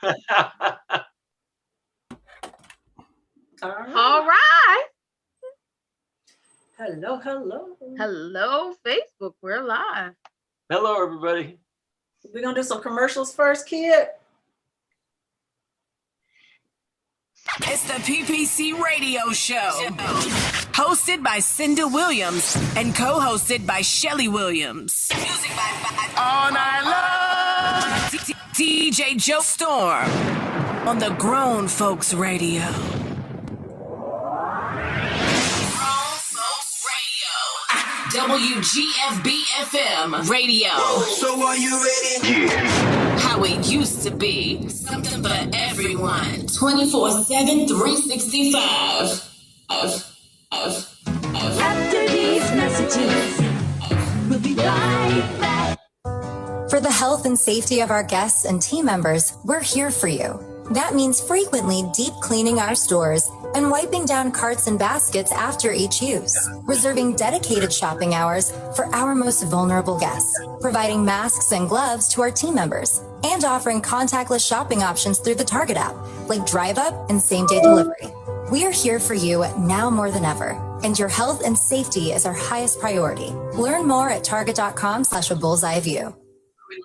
All right. Hello, hello. Hello, Facebook. We're live. Hello, everybody. We're going to do some commercials first, kid. It's the PPC Radio Show. Hosted by Cinda Williams and co-hosted by Shelly Williams. Music by All Night Long. DJ Joe Storm on the Grown Folks Radio. Grown Folks Radio. WGFB-FM Radio. So are you ready? Yeah. How it used to be. Something for everyone. 24/7, 365. After these messages, we'll be right back. For the health and safety of our guests and team members, we're here for you. That means frequently deep cleaning our stores and wiping down carts and baskets after each use, reserving dedicated shopping hours for our most vulnerable guests, providing masks and gloves to our team members, and offering contactless shopping options through the Target app, like Drive Up and same-day delivery. We are here for you now more than ever, and your health and safety is our highest priority. Learn more at target.com/a-bullseye-view.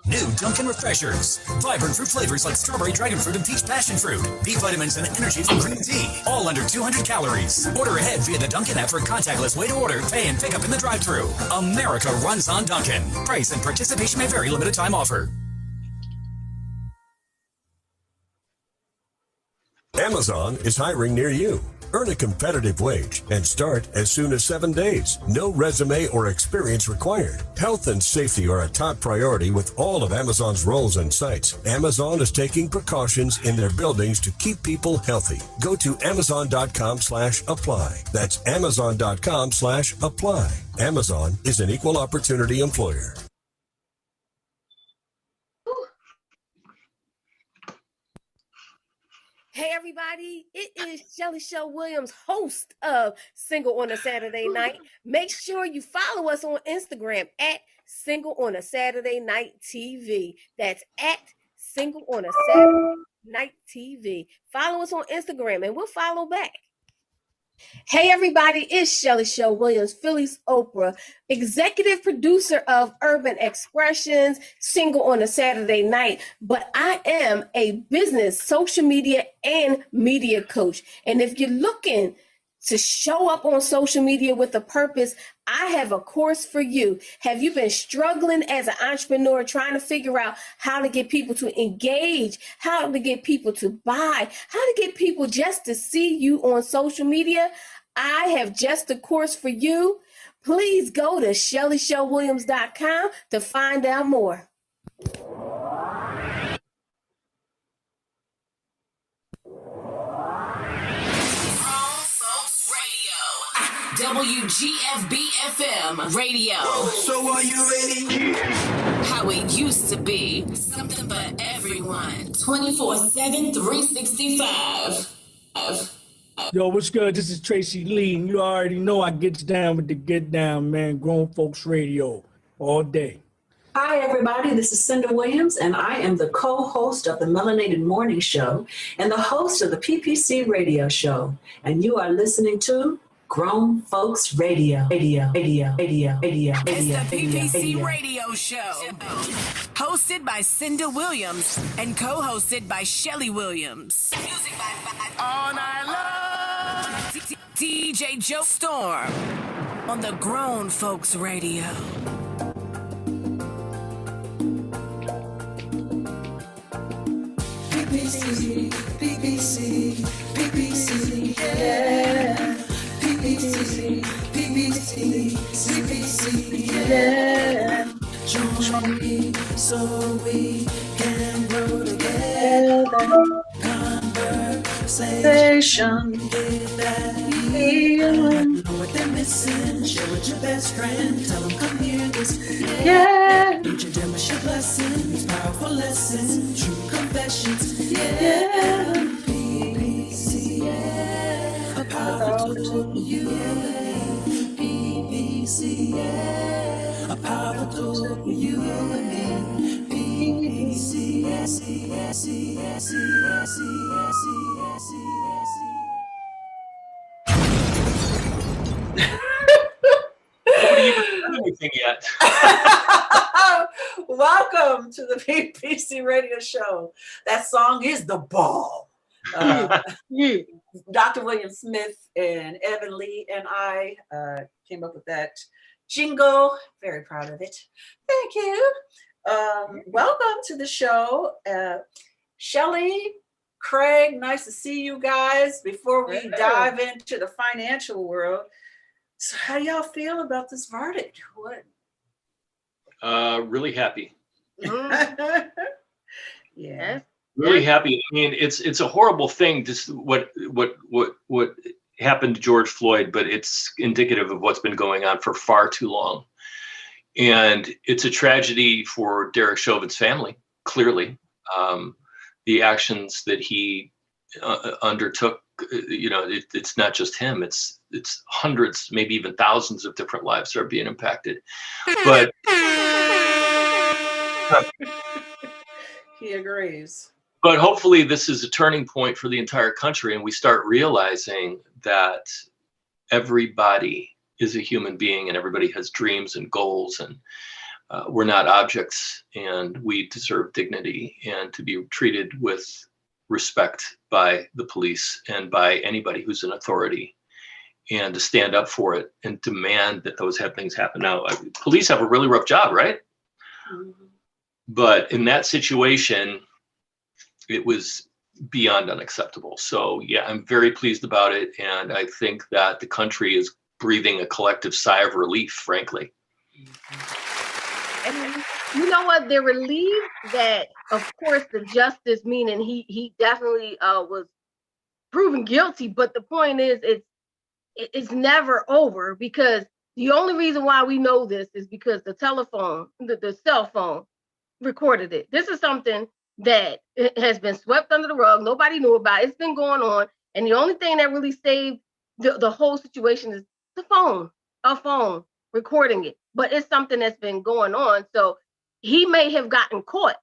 New Dunkin' Refreshers. Vibrant fruit flavors like strawberry, dragon fruit, and peach passion fruit. B vitamins and energy from green tea. All under 200 calories. Order ahead via the Dunkin' app for a contactless way to order, pay, and pick up in the drive-thru. America runs on Dunkin'. Price and participation may vary. Limited time offer. Amazon is hiring near you. Earn a competitive wage and start as soon as 7 days. No resume or experience required. Health and safety are a top priority with all of Amazon's roles and sites. Amazon is taking precautions in their buildings to keep people healthy. Go to amazon.com/apply. That's amazon.com/apply. Amazon is an equal opportunity employer. Hey everybody, it is Shelly Show Williams, host of Single on a Saturday Night. Make sure you follow us on Instagram at Single on a Saturday Night TV. That's at Single on a Saturday Night TV. Follow us on Instagram and we'll follow back. Hey everybody, it's Shelly Show Williams, Philly's Oprah, executive producer of Urban Expressions, Single on a Saturday Night, but I am a business, social media, and media coach. And if you're looking to show up on social media with a purpose, I have a course for you. Have you been struggling as an entrepreneur, trying to figure out how to get people to engage, how to get people to buy, how to get people just to see you on social media? I have just the course for you. Please go to ShellyShowWilliams.com to find out more. WGFB-FM Radio. So are you ready? Yeah. How it used to be. Something for everyone. 24/7, 365. Yo, what's good? This is Tracy Lee, and you already know I gets down with the get down, man. Grown Folks Radio all day. Hi, everybody. This is Cinda Williams, and I am the co-host of the Melanated Morning Show and the host of the PPC Radio Show. And you are listening to Grown Folks Radio. It's the PPC Radio Show. Hosted by Cinda Williams and co-hosted by Shelly Williams. Music by All Night Long. DJ Joe Storm on the Grown Folks Radio. PPC, PPC, PPC, yeah. PPC, PPC, PPC, yeah. Join me so we can grow together. Conversation, get that feeling. Know what they're missing, share with your best friend. Tell them come hear this, yeah. Don't you dare miss your blessings, powerful lessons, true confessions, yeah. PPC, yeah. A powerful tool for you, PPC, yeah. A powerful tool for you and me, PPC, yeah. Nobody even done anything yet. Welcome to the PPC Radio Show. That song is The Ball. Dr. William Smith and Evan Lee and I came up with that jingle. Very proud of it. Thank you. Welcome to the show. Shelly, Craig, nice to see you guys. Before we dive into the financial world, so how do y'all feel about this verdict? What? Really happy. Yeah. Really happy. I mean, it's a horrible thing, just what happened to George Floyd, but it's indicative of what's been going on for far too long. And it's a tragedy for Derek Chauvin's family, clearly. The actions that he undertook, it's not just him, it's hundreds, maybe even thousands of different lives that are being impacted. But he agrees. But hopefully this is a turning point for the entire country, and we start realizing that everybody is a human being and everybody has dreams and goals, and we're not objects, and we deserve dignity and to be treated with respect by the police and by anybody who's in authority, and to stand up for it and demand that those things happen. Now, police have a really rough job, right? Mm-hmm. But in that situation, it was beyond unacceptable. So yeah, I'm very pleased about it. And I think that the country is breathing a collective sigh of relief, frankly. And you know what? They're relieved that, of course, the justice, meaning he definitely was proven guilty. But the point is, it's never over, because the only reason why we know this is because the telephone, the cell phone recorded it. This is something that has been swept under the rug. Nobody knew about it. It's been going on. And the only thing that really saved the whole situation is a phone recording it. But it's something that's been going on. So he may have gotten caught,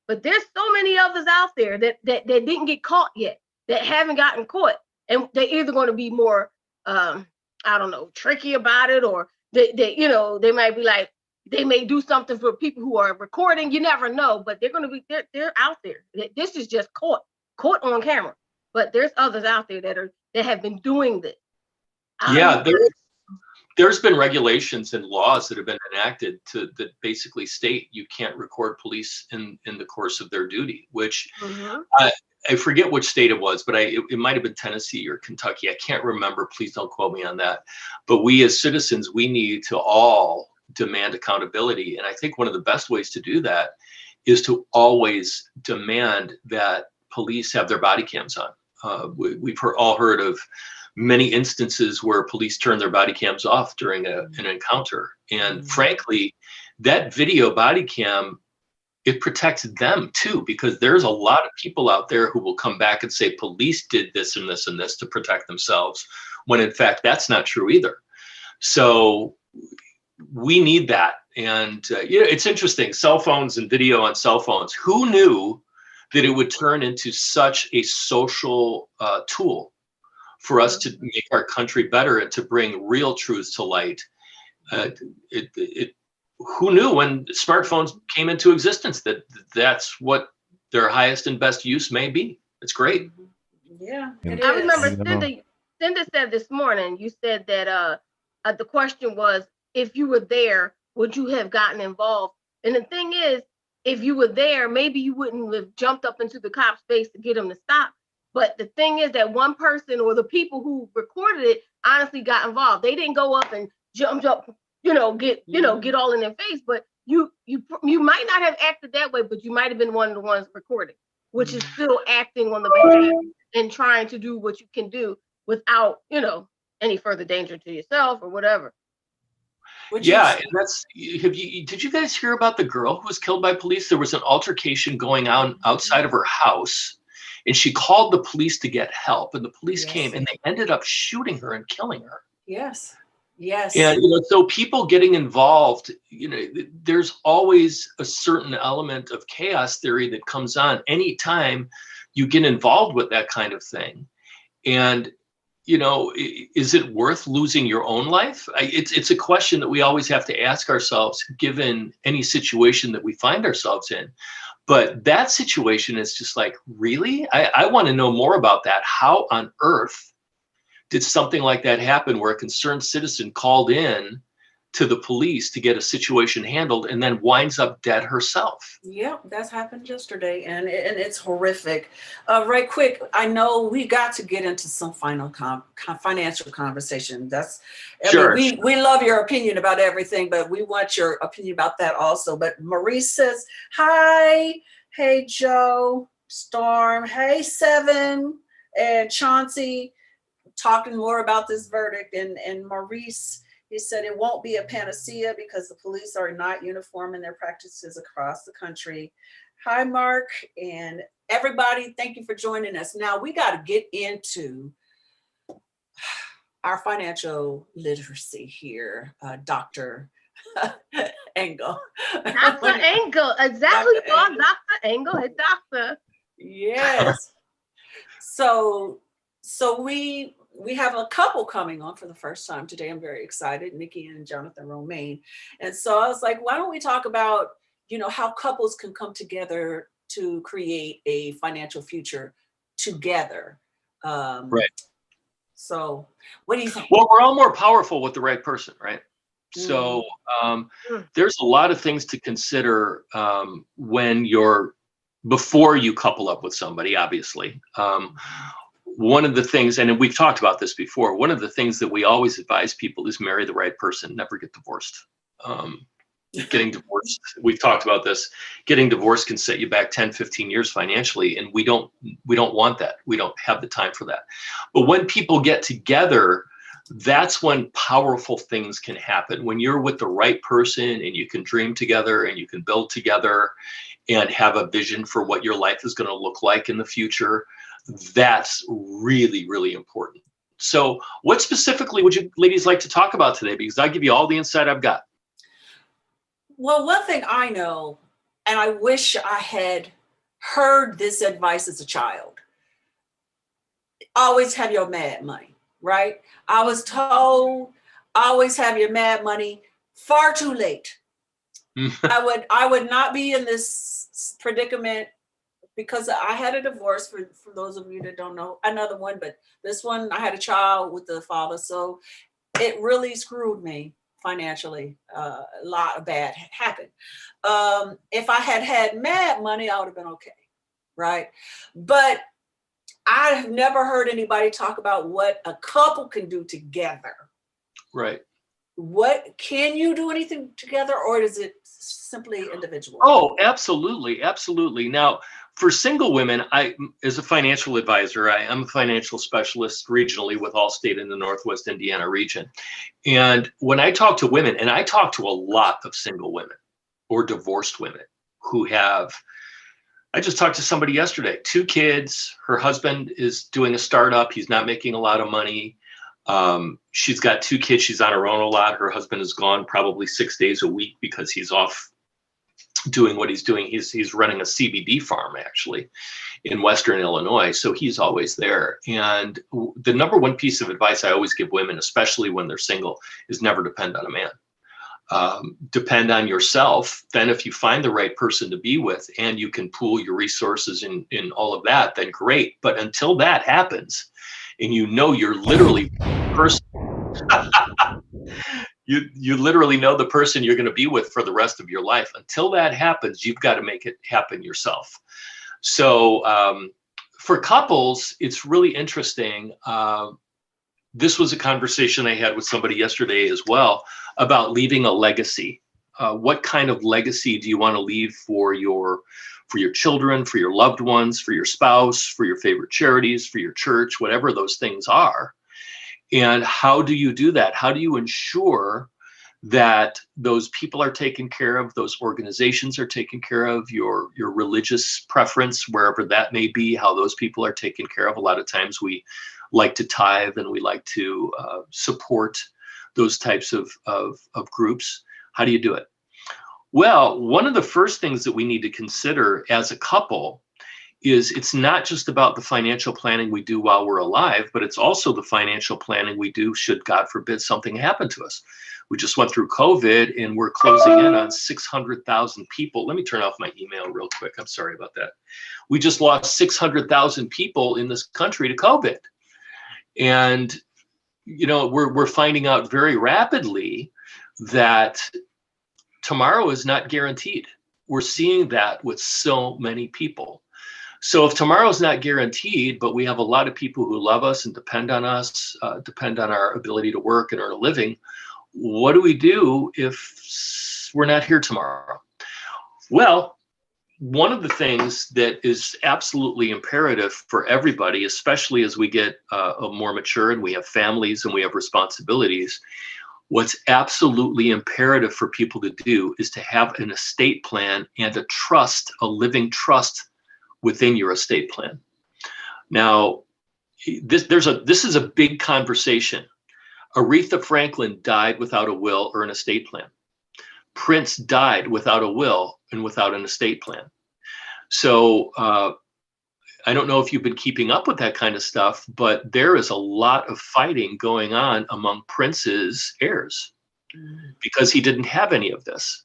but there's so many others out there that didn't get caught yet, that haven't gotten caught. And they're either going to be more, tricky about it, or they might be like, they may do something for people who are recording. You never know, but they're out there. This is just caught on camera. But there's others out there that have been doing this. Yeah, there's been regulations and laws that have been enacted that basically state you can't record police in the course of their duty, which I forget which state it was, but it might have been Tennessee or Kentucky. I can't remember. Please don't quote me on that. But we as citizens, we need to all demand accountability. And I think one of the best ways to do that is to always demand that police have their body cams on. We've all heard of many instances where police turn their body cams off during an encounter. And frankly, that video body cam, it protects them too, because there's a lot of people out there who will come back and say police did this and this and this to protect themselves, when in fact, that's not true either. So we need that. And it's interesting, cell phones and video on cell phones. Who knew that it would turn into such a social tool for us to make our country better and to bring real truths to light? Who knew when smartphones came into existence that that's what their highest and best use may be? It's great. Yeah, I remember Cinda said this morning, you said that the question was, if you were there, would you have gotten involved? And the thing is, if you were there, maybe you wouldn't have jumped up into the cop's face to get him to stop. But the thing is that one person, or the people who recorded it, honestly got involved. They didn't go up and jump up, get all in their face. But you might not have acted that way, but you might have been one of the ones recording, which is still acting on the behalf and trying to do what you can do without, any further danger to yourself or whatever. And did you guys hear about the girl who was killed by police? There was an altercation going on outside of her house, and she called the police to get help, and the police came, and they ended up shooting her and killing her. Yes. Yes. And so people getting involved, there's always a certain element of chaos theory that comes on anytime you get involved with that kind of thing. And is it worth losing your own life? It's a question that we always have to ask ourselves, given any situation that we find ourselves in. But that situation is just like, really? I want to know more about that. How on earth did something like that happen, where a concerned citizen called in to the police to get a situation handled and then winds up dead herself? Yeah, that's happened yesterday, and it's horrific. Right quick, I know we got to get into some final financial conversation. Sure. We love your opinion about everything, but we want your opinion about that also. But Maurice says, hi, hey, Joe, Storm, hey, Seven, and Chauncey, talking more about this verdict. And Maurice, he said it won't be a panacea because the police are not uniform in their practices across the country. Hi, Mark, and everybody, thank you for joining us. Now we got to get into our financial literacy here, Dr. Engel. Dr. Engel, exactly. Dr. Engel, hey, doctor. Yes. So we have a couple coming on for the first time today. I'm very excited, Nikki and Jonathan Romain. And so I was like, why don't we talk about, how couples can come together to create a financial future together. Right. So what do you think? Well, we're all more powerful with the right person, right? So there's a lot of things to consider before you couple up with somebody, obviously. One of the things, and we've talked about this before, one of the things that we always advise people is marry the right person, never get divorced. Getting divorced, we've talked about this, getting divorced can set you back 10, 15 years financially, and we don't want that. We don't have the time for that. But when people get together, that's when powerful things can happen. When you're with the right person and you can dream together and you can build together and have a vision for what your life is going to look like in the future, that's really, really important. So what specifically would you ladies like to talk about today? Because I give you all the insight I've got. Well, one thing I know, and I wish I had heard this advice as a child, always have your mad money, right? I was told, always have your mad money, far too late. I would not be in this predicament because I had a divorce, for those of you that don't know, another one, but this one, I had a child with the father. So it really screwed me financially. A lot of bad happened. If I had had mad money, I would have been okay, right? But I've never heard anybody talk about what a couple can do together. Right. What, can you do anything together, or is it simply individual? Oh, absolutely. Absolutely. Now, for single women, as a financial advisor, I'm a financial specialist regionally with Allstate in the Northwest Indiana region. And when I talk to women, and I talk to a lot of single women or divorced women who have, I just talked to somebody yesterday, 2 kids, her husband is doing a startup. He's not making a lot of money. She's got 2 kids. She's on her own a lot. Her husband is gone probably 6 days a week because he's off doing what he's doing. He's running a CBD farm actually in Western Illinois. So he's always there. And the number one piece of advice I always give women, especially when they're single, is never depend on a man. Depend on yourself. Then if you find the right person to be with and you can pool your resources in all of that, then great. But until that happens, and you're literally person, you literally know the person you're going to be with for the rest of your life. Until that happens, you've got to make it happen yourself. So for couples, it's really interesting. This was a conversation I had with somebody yesterday as well about leaving a legacy. What kind of legacy do you want to leave for your children, for your loved ones, for your spouse, for your favorite charities, for your church, whatever those things are? And how do you do that? How do you ensure that those people are taken care of, those organizations are taken care of, your religious preference, wherever that may be, how those people are taken care of? A lot of times we like to tithe and we like to support those types of groups. How do you do it? Well, one of the first things that we need to consider as a couple is it's not just about the financial planning we do while we're alive, but it's also the financial planning we do should, God forbid, something happen to us. We just went through COVID and we're closing in on 600,000 people. Let me turn off my email real quick. I'm sorry about that. We just lost 600,000 people in this country to COVID. And, we're finding out very rapidly that tomorrow is not guaranteed. We're seeing that with so many people. So if tomorrow's not guaranteed, but we have a lot of people who love us and depend on us, depend on our ability to work and earn a living, what do we do if we're not here tomorrow? Well, one of the things that is absolutely imperative for everybody, especially as we get more mature and we have families and we have responsibilities, what's absolutely imperative for people to do is to have an estate plan and a trust, a living trust within your estate plan. Now, this is a big conversation. Aretha Franklin died without a will or an estate plan. Prince died without a will and without an estate plan. So I don't know if you've been keeping up with that kind of stuff, but there is a lot of fighting going on among Prince's heirs because he didn't have any of this.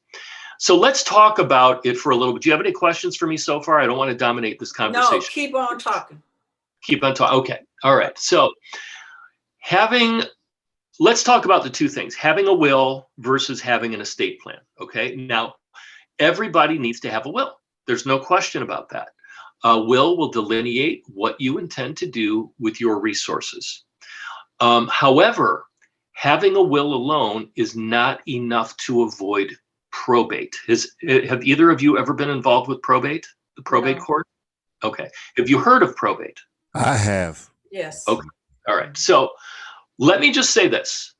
So let's talk about it for a little bit. Do you have any questions for me so far? I don't want to dominate this conversation. No, keep on talking. Keep on talking. Okay. All right. So let's talk about the two things, having a will versus having an estate plan. Okay. Now, everybody needs to have a will. There's no question about that. A will delineate what you intend to do with your resources. However, having a will alone is not enough to avoid probate. Have either of you ever been involved with probate, the probate court? Okay. Have you heard of probate? I have. Yes. Okay. All right. So let me just say this.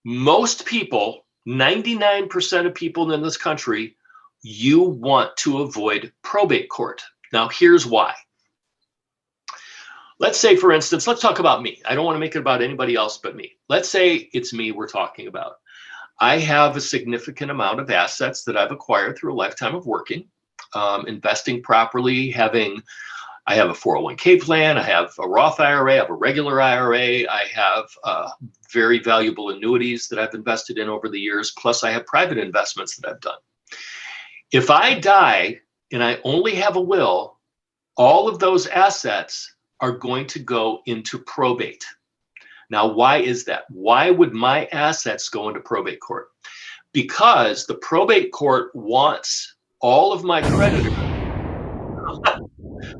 Most people, 99% of people in this country, you want to avoid probate court. Now, here's why. Let's say, for instance, let's talk about me. I don't want to make it about anybody else but me. Let's say it's me we're talking about. I have a significant amount of assets that I've acquired through a lifetime of working, investing properly, I have a 401k plan, I have a Roth IRA, I have a regular IRA, I have very valuable annuities that I've invested in over the years, plus I have private investments that I've done. If I die and I only have a will, all of those assets are going to go into probate. Now, why is that? Why would my assets go into probate court? Because the probate court wants all of my creditors,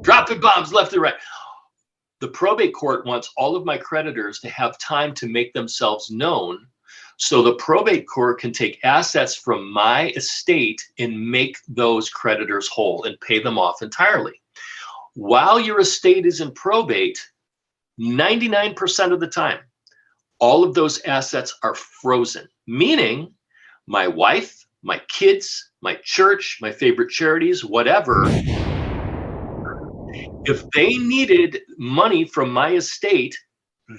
dropping bombs left and right. The probate court wants all of my creditors to have time to make themselves known, so the probate court can take assets from my estate and make those creditors whole and pay them off entirely. While your estate is in probate, 99% of the time, all of those assets are frozen, meaning my wife, my kids, my church, my favorite charities, whatever, if they needed money from my estate,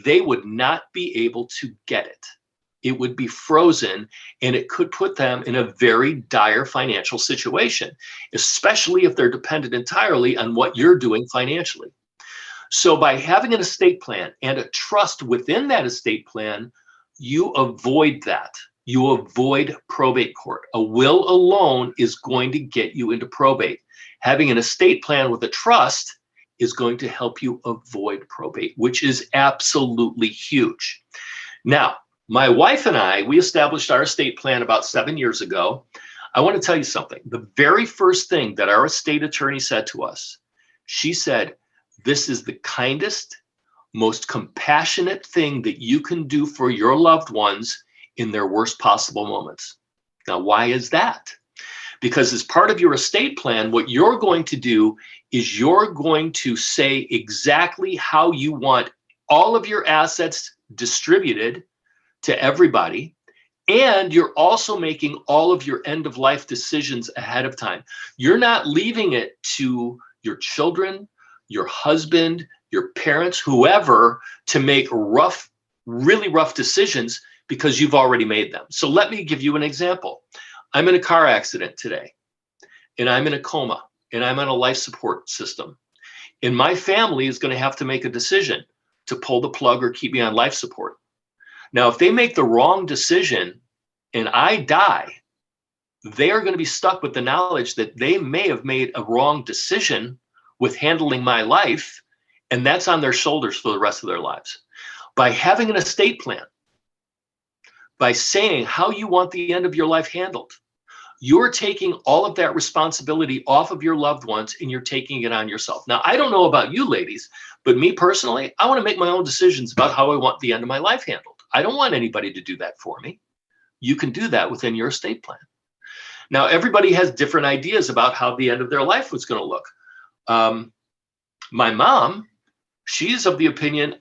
they would not be able to get it. It would be frozen, and it could put them in a very dire financial situation, especially if they're dependent entirely on what you're doing financially. So by having an estate plan and a trust within that estate plan, you avoid that. You avoid probate court. A will alone is going to get you into probate. Having an estate plan with a trust is going to help you avoid probate, which is absolutely huge. Now, my wife and I, we established our estate plan about 7 years ago. I want to tell you something. The very first thing that our estate attorney said to us, she said, "This is the kindest, most compassionate thing that you can do for your loved ones in their worst possible moments." Now, why is that? Because as part of your estate plan, what you're going to do is you're going to say exactly how you want all of your assets distributed to everybody, and you're also making all of your end-of-life decisions ahead of time. You're not leaving it to your children, your husband, your parents, whoever, to make really rough decisions, because you've already made them. So let me give you an example. I'm in a car accident today, and I'm in a coma, and I'm on a life support system. And my family is going to have to make a decision to pull the plug or keep me on life support. Now, if they make the wrong decision and I die, they are going to be stuck with the knowledge that they may have made a wrong decision with handling my life, and that's on their shoulders for the rest of their lives. By having an estate plan, by saying how you want the end of your life handled, you're taking all of that responsibility off of your loved ones and you're taking it on yourself. Now, I don't know about you ladies, but me personally, I want to make my own decisions about how I want the end of my life handled. I don't want anybody to do that for me. You can do that within your estate plan. Now, everybody has different ideas about how the end of their life was going to look. My mom, she's of the opinion,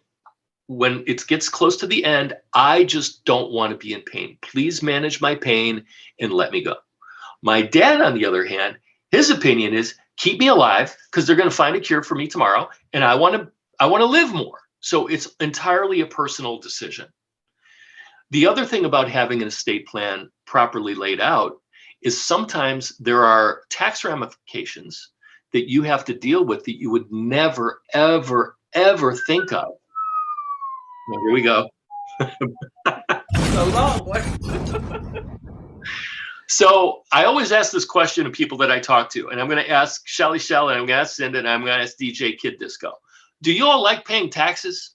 when it gets close to the end, I just don't want to be in pain. Please manage my pain and let me go. My dad, on the other hand, his opinion is keep me alive because they're going to find a cure for me tomorrow, and I want to live more. So it's entirely a personal decision. The other thing about having an estate plan properly laid out is sometimes there are tax ramifications that you have to deal with that you would never, ever, ever think of. Well, here we go. So long, boy. So I always ask this question to people that I talk to, and I'm going to ask Shelly Shell, and I'm going to ask Cinda, and I'm going to ask DJ Kid Disco. Do you all like paying taxes?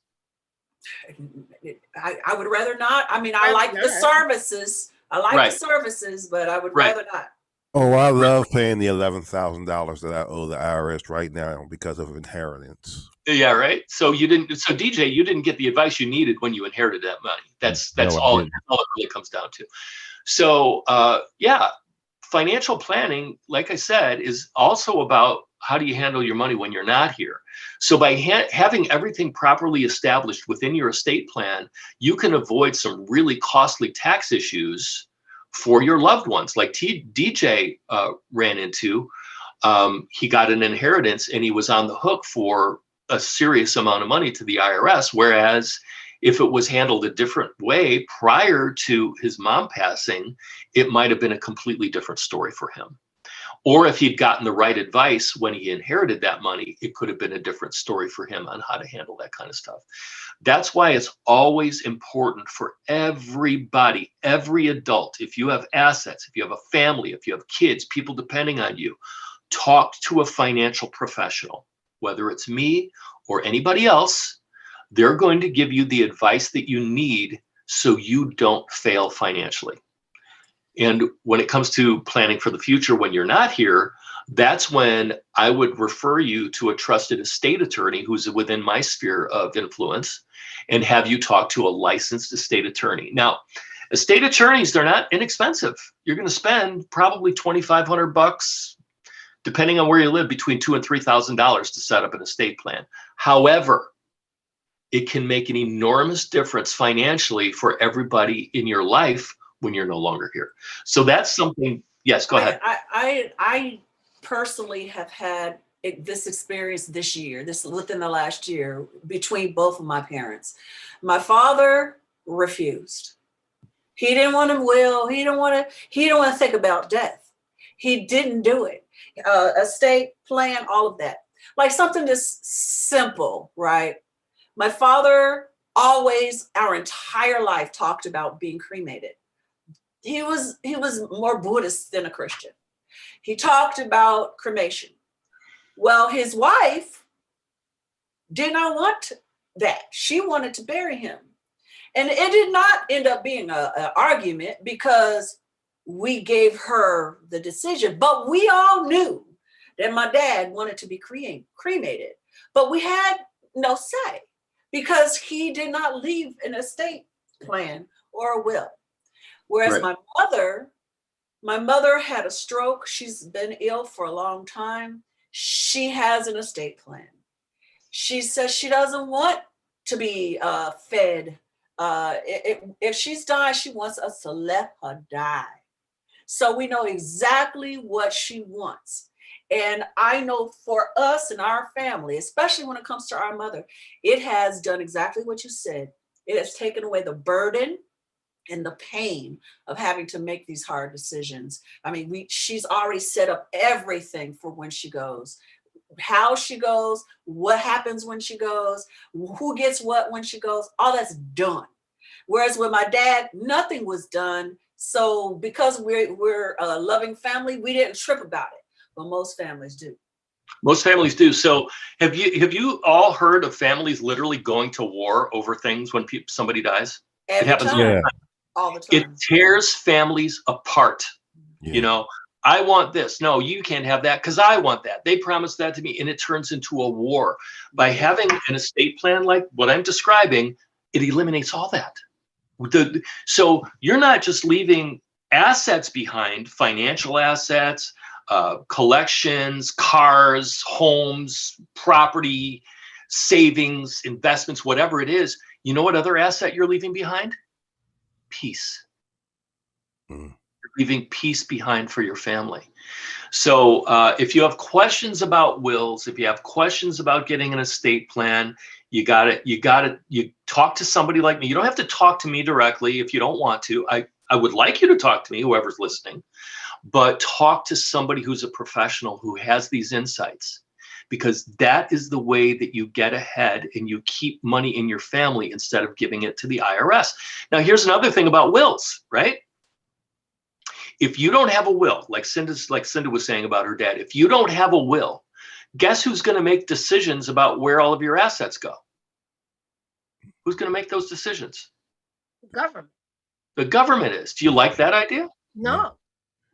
I would rather not. I mean, I like the services. I like the services, but I would rather not. Oh, I love paying the $11,000 that I owe the IRS right now because of inheritance. Yeah, right. So you didn't. So DJ, you didn't get the advice you needed when you inherited that money. That's all it really comes down to. So yeah, financial planning, like I said, is also about how do you handle your money when you're not here. So by having everything properly established within your estate plan, you can avoid some really costly tax issues for your loved ones, like DJ ran into. He got an inheritance and he was on the hook for a serious amount of money to the IRS, whereas if it was handled a different way prior to his mom passing, it might have been a completely different story for him. Or if he'd gotten the right advice when he inherited that money, it could have been a different story for him on how to handle that kind of stuff. That's why it's always important for everybody, every adult, if you have assets, if you have a family, if you have kids, people depending on you, talk to a financial professional, whether it's me or anybody else. They're going to give you the advice that you need so you don't fail financially. And when it comes to planning for the future, when you're not here, that's when I would refer you to a trusted estate attorney who's within my sphere of influence and have you talk to a licensed estate attorney. Now, estate attorneys, they're not inexpensive. You're going to spend probably $2,500, depending on where you live, between $2,000 and $3,000 to set up an estate plan. However, it can make an enormous difference financially for everybody in your life when you're no longer here. So that's something. Yes, go ahead. I personally have had this experience this year, within the last year, between both of my parents. My father refused. He didn't want to will. He didn't want to think about death. He didn't do it. Estate plan, all of that. Like something this simple, right? My father always, our entire life, talked about being cremated. He was more Buddhist than a Christian. He talked about cremation. Well, his wife did not want that. She wanted to bury him. And it did not end up being an argument because we gave her the decision. But we all knew that my dad wanted to be cremated. But we had no say because he did not leave an estate plan or a will. Whereas my mother had a stroke. She's been ill for a long time. She has an estate plan. She says she doesn't want to be fed. If she's dying, she wants us to let her die. So we know exactly what she wants. And I know for us and our family, especially when it comes to our mother, it has done exactly what you said. It has taken away the burden and the pain of having to make these hard decisions. I mean, she's already set up everything for when she goes, how she goes, what happens when she goes, who gets what when she goes, all that's done. Whereas with my dad, nothing was done. So because we're a loving family, we didn't trip about it, but most families do. Most families do. So have you all heard of families literally going to war over things when somebody dies? Every it happens time. All the time. It tears families apart. Yeah. You know, I want this. No, you can't have that because I want that. They promised that to me, and it turns into a war. By having an estate plan like what I'm describing, it eliminates all that. So you're not just leaving assets behind, financial assets, collections, cars, homes, property, savings, investments, whatever it is. You know what other asset you're leaving behind? Peace. You're leaving peace behind for your family. So if you have questions about wills, if you have questions about getting an estate plan, you talk to somebody like me. You don't have to talk to me directly if you don't want to. I would like you to talk to me, whoever's listening, but talk to somebody who's a professional who has these insights, because that is the way that you get ahead and you keep money in your family instead of giving it to the IRS. Now, here's another thing about wills, right? If you don't have a will, like Cinda was saying about her dad, if you don't have a will, guess who's going to make decisions about where all of your assets go? Who's going to make those decisions? Government. The government is. Do you like that idea? No.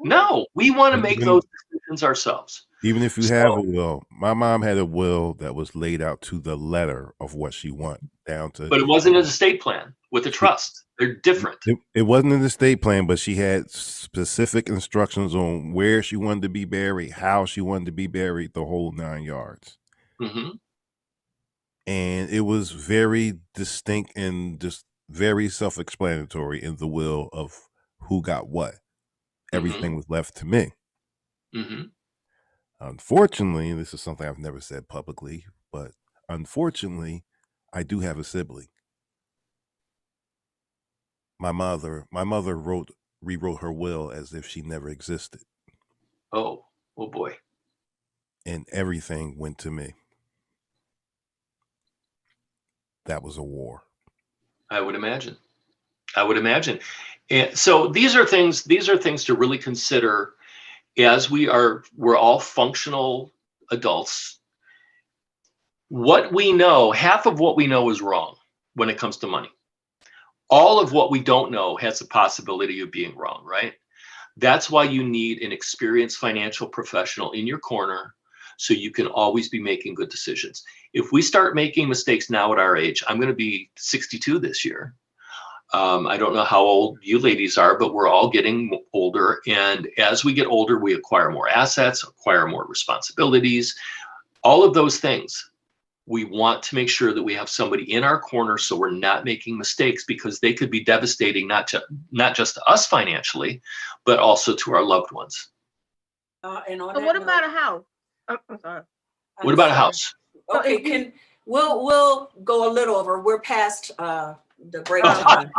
No, we want to make those decisions ourselves. Even if you have a will, my mom had a will that was laid out to the letter of what she wanted down to. But it wasn't an estate plan with a trust. They're different. It wasn't an estate plan, but she had specific instructions on where she wanted to be buried, how she wanted to be buried, the whole 9 yards. Mm-hmm. And it was very distinct and just very self-explanatory in the will of who got what. Everything was left to me. Mm-hmm. Unfortunately, this is something I've never said publicly, but unfortunately, I do have a sibling. My mother rewrote her will as if she never existed. Oh boy. And everything went to me. That was a war. I would imagine. And so these are things to really consider as we're all functional adults. What we know, half of what we know is wrong when it comes to money. All of what we don't know has the possibility of being wrong, right? That's why you need an experienced financial professional in your corner so you can always be making good decisions. If we start making mistakes now at our age, I'm going to be 62 this year. I don't know how old you ladies are, but we're all getting older. And as we get older, we acquire more assets, acquire more responsibilities, all of those things. We want to make sure that we have somebody in our corner so we're not making mistakes, because they could be devastating, not just to us financially, but also to our loved ones. And what about a house? I'm sorry. What about a house? Okay, we'll go a little over. We're past the break time.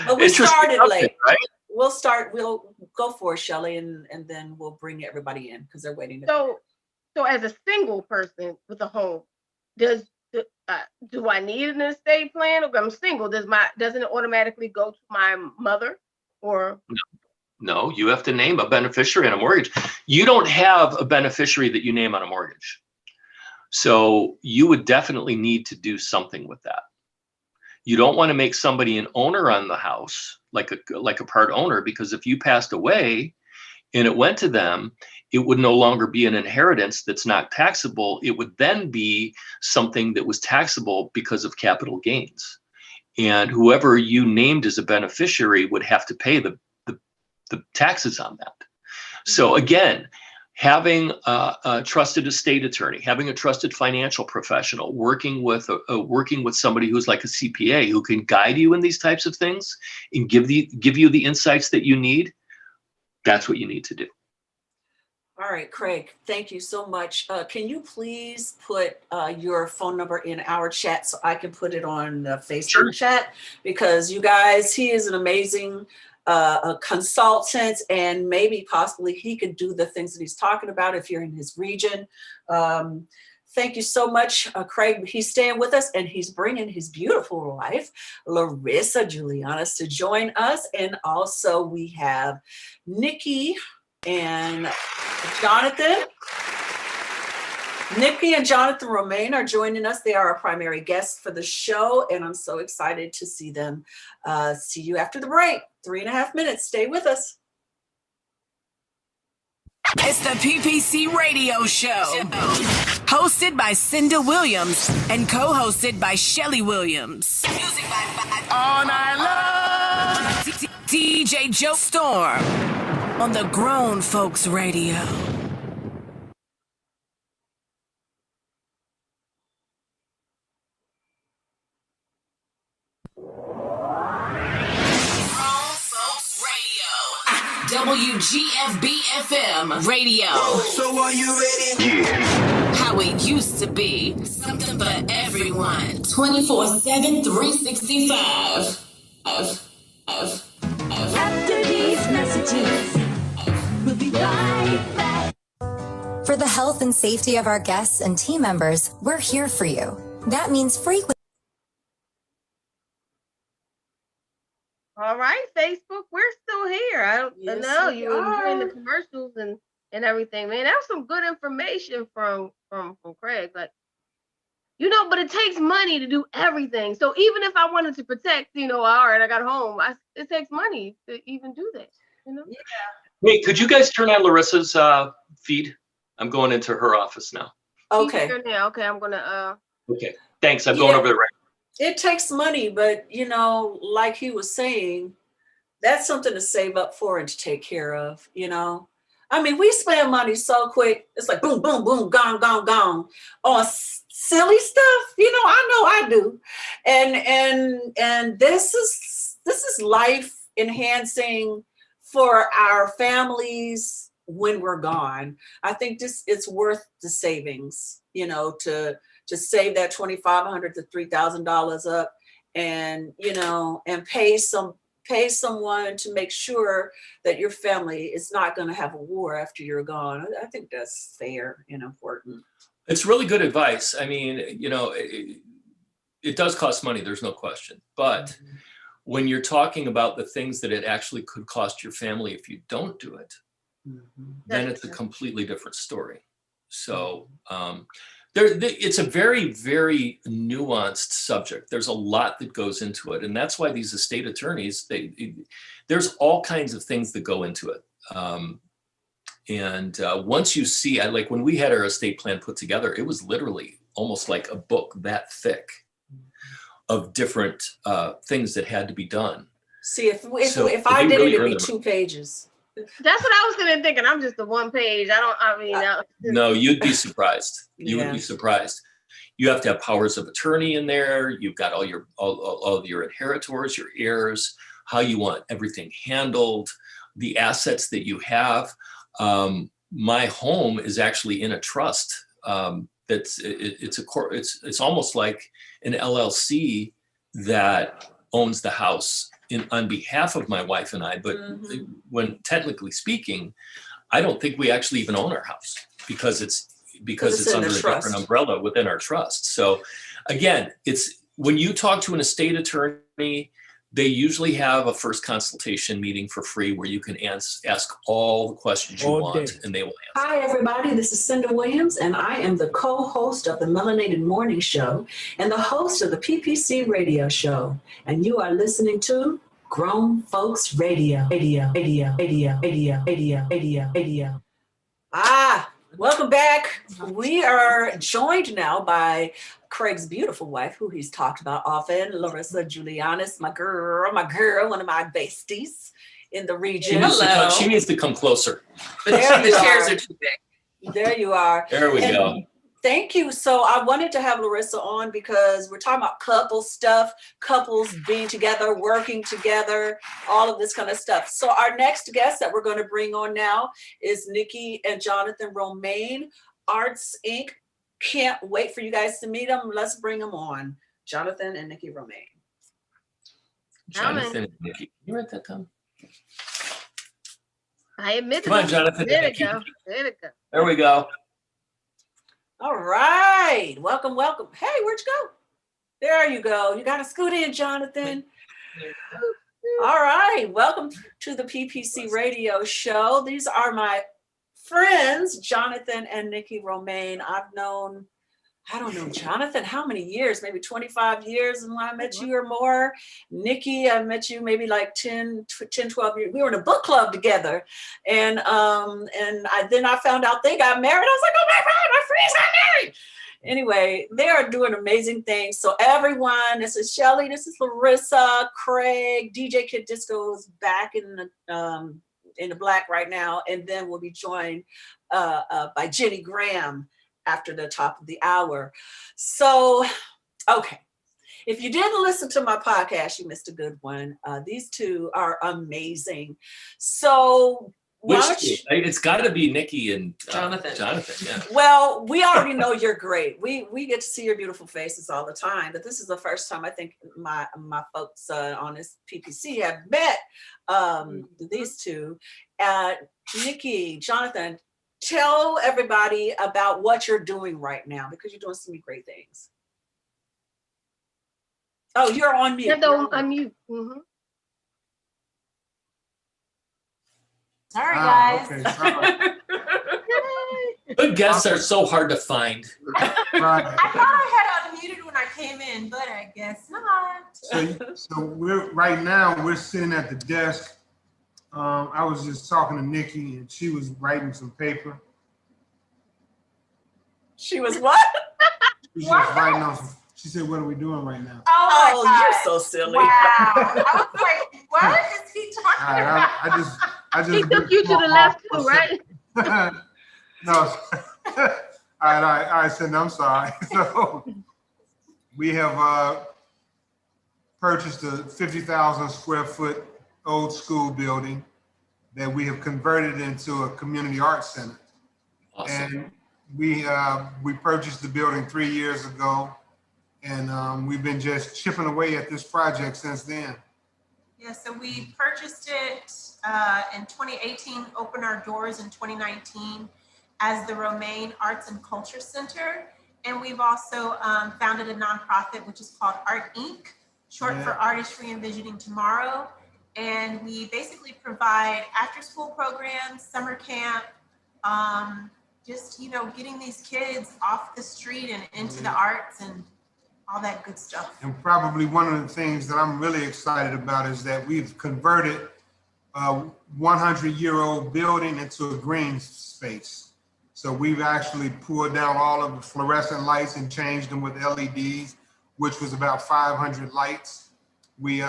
But we started late. Right? We'll go for it, Shelley, and then we'll bring everybody in because they're waiting. So as a single person with a home, do I need an estate plan? If I'm single, doesn't it automatically go to my mother or? No, you have to name a beneficiary on a mortgage. You don't have a beneficiary that you name on a mortgage. So you would definitely need to do something with that. You don't want to make somebody an owner on the house, like a part owner, because if you passed away and it went to them, it would no longer be an inheritance that's not taxable. It would then be something that was taxable because of capital gains. And whoever you named as a beneficiary would have to pay the taxes on that. So again, having a trusted estate attorney, having a trusted financial professional, working with somebody who's like a CPA who can guide you in these types of things and give you the insights that you need, that's what you need to do. All right, Craig, thank you so much. Can you please put your phone number in our chat so I can put it on the Facebook chat? Because you guys, he is an amazing consultant, and maybe possibly he could do the things that he's talking about if you're in his region. Thank you so much, Craig. He's staying with us, and he's bringing his beautiful wife, Larissa Julianis, to join us. And also we have Nikki and Jonathan. Nikki and Jonathan Romain are joining us. They are our primary guests for the show, and I'm so excited to see them. See you after the break. 3.5 minutes. Stay with us. It's the PPC Radio Show, hosted by Cinda Williams and co-hosted by Shelly Williams. Music by All Night Long. DJ Joe Storm on the Grown Folks Radio. WGFB-FM radio. So are you ready? Yeah. How it used to be. Something for everyone. 24/7, 365. After these messages, we'll be right back. For the health and safety of our guests and team members, we're here for you. That means frequent. All right, Facebook, we're still here. I know you were doing the commercials and everything, man. That was some good information from Craig. Like, but it takes money to do everything. So even if I wanted to protect, all right, I got home. It takes money to even do that. Yeah. Hey, could you guys turn on Larissa's feed? I'm going into her office now. Okay. Okay, I'm gonna. Okay, thanks. I'm going over there right now. It takes money, but like he was saying, that's something to save up for and to take care of. I mean, we spend money so quick. It's like boom, boom, boom, gone, gone, gone on silly stuff. I know I do, and this is life enhancing for our families when we're gone. I think it's worth the savings. To save that $2,500 to $3,000 up, and and pay someone to make sure that your family is not going to have a war after you're gone. I think that's fair and important. It's really good advice. I mean, it does cost money. There's no question. But when you're talking about the things that it actually could cost your family if you don't do it, then it's a completely different story. So, it's a very, very nuanced subject. There's a lot that goes into it. And that's why these estate attorneys, there's all kinds of things that go into it. Once you see, like when we had our estate plan put together, it was literally almost like a book that thick of different things that had to be done. See, if I did it, it'd be 2 pages. That's what I was thinking. I'm just a 1 page. No, you'd be surprised. You would be surprised. You have to have powers of attorney in there. You've got all of your inheritors, your heirs, how you want everything handled, the assets that you have. My home is actually in a trust. It's almost like an LLC that owns the house on behalf of my wife and I, but when technically speaking, I don't think we actually even own our house because it's under a different umbrella within our trust. So again, it's when you talk to an estate attorney, they usually have a first consultation meeting for free where you can ask all the questions you want and they will answer. Hi, everybody. This is Cinda Williams, and I am the co-host of the Melanated Morning Show and the host of the PPC Radio Show. And you are listening to Grown Folks Radio. Welcome back. We are joined now by Craig's beautiful wife, who he's talked about often, Larissa Julianis, my girl, one of my besties in the region. She needs to come closer. There the chairs are too big. There you are. There we go. Thank you. So I wanted to have Larissa on because we're talking about couple stuff, couples being together, working together, all of this kind of stuff. So our next guest that we're going to bring on now is Nikki and Jonathan Romain, Arts Inc. Can't wait for you guys to meet them. Let's bring them on. Jonathan and Nikki Romain. Jonathan and Nikki. You write that down? I admit Come on, Jonathan. There it go. There it go. There we go. All right. Welcome, welcome. Hey, where'd you go? There you go. You got to scoot in, Jonathan. All right. Welcome to the PPC radio show. These are my friends, Jonathan and Nikki Romain. I've known, I don't know, Jonathan, how many years? Maybe 25 years when I met you or more. Nikki, I met you maybe like 10, 12 years. We were in a book club together. And then I found out they got married. I was like, oh my God, my friends got married. Anyway, they are doing amazing things. So everyone, this is Shelly, this is Larissa, Craig, DJ Kid Disco is back in the black right now. And then we'll be joined by Jenny Graham after the top of the hour. So, okay. If you didn't listen to my podcast, you missed a good one. These two are amazing. So, it's got to be Nikki and Jonathan. Jonathan, yeah. Well, we already know you're great. We get to see your beautiful faces all the time, but this is the first time I think my folks on this PPC have met these two. Nikki, Jonathan, tell everybody about what you're doing right now because you're doing so many great things. Oh, you're on mute. I'm mute. Mm-hmm. Sorry, guys. Okay, sorry. Good guests are so hard to find. I thought I had unmuted when I came in, but I guess not. So we're sitting at the desk. I was just talking to Nikki and she was writing some paper. She was what? She was just writing on some. She said, "What are we doing right now?" Oh, you're so silly. Wow. I was like, what is he talking about? I just He took you to the left too, right? No. All right, Cindy, I'm sorry. So we have purchased a 50,000 square foot old school building that we have converted into a community arts center. Awesome. And we purchased the building 3 years ago, and we've been just chipping away at this project since then. Yeah, so we purchased it in 2018, opened our doors in 2019 as the Romain Arts and Culture Center. And we've also founded a nonprofit, which is called Art Inc., short for Artists Re-Envisioning Tomorrow. And we basically provide after-school programs, summer camp, just, getting these kids off the street and into the arts and all that good stuff. And probably one of the things that I'm really excited about is that we've converted a 100-year-old building into a green space. So we've actually pulled down all of the fluorescent lights and changed them with LEDs, which was about 500 lights. We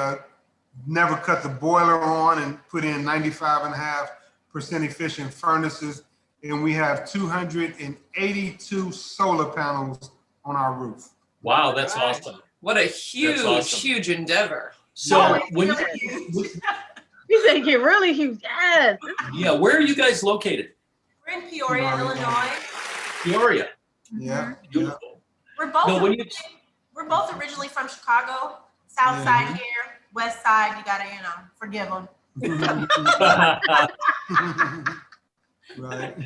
never cut the boiler on and put in 95.5% efficient furnaces. And we have 282 solar panels on our roof. Wow, that's awesome. What a huge endeavor. So when You think you're really huge. Yes. Yeah, where are you guys located? We're in Peoria, Illinois. Peoria. Yeah. Beautiful. We're both originally from Chicago, South side here, West side. You gotta, forgive them. Right.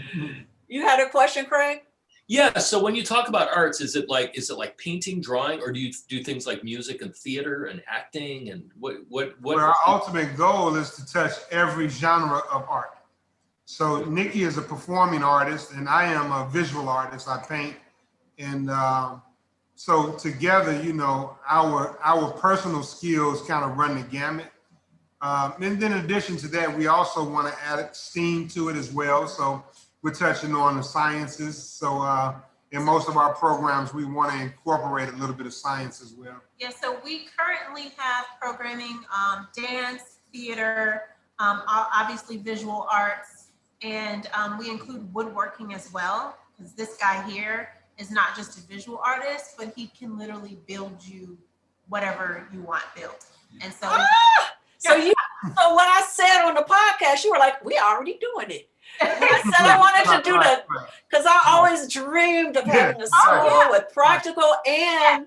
You had a question, Craig? Yeah. So when you talk about arts, is it like painting, drawing, or do you do things like music and theater and acting and what? Well, our ultimate goal is to touch every genre of art. So Nikki is a performing artist, and I am a visual artist. I paint, and so together, our personal skills kind of run the gamut. And then in addition to that, we also want to add STEAM to it as well. So we're touching on the sciences. So in most of our programs, we want to incorporate a little bit of science as well. Yeah, so we currently have programming, dance, theater, obviously visual arts, and we include woodworking as well, because this guy here is not just a visual artist, but he can literally build you whatever you want built. And so, so when I said on the podcast, you were like, we already doing it. I said I wanted to do that because I always dreamed of having a school with practical and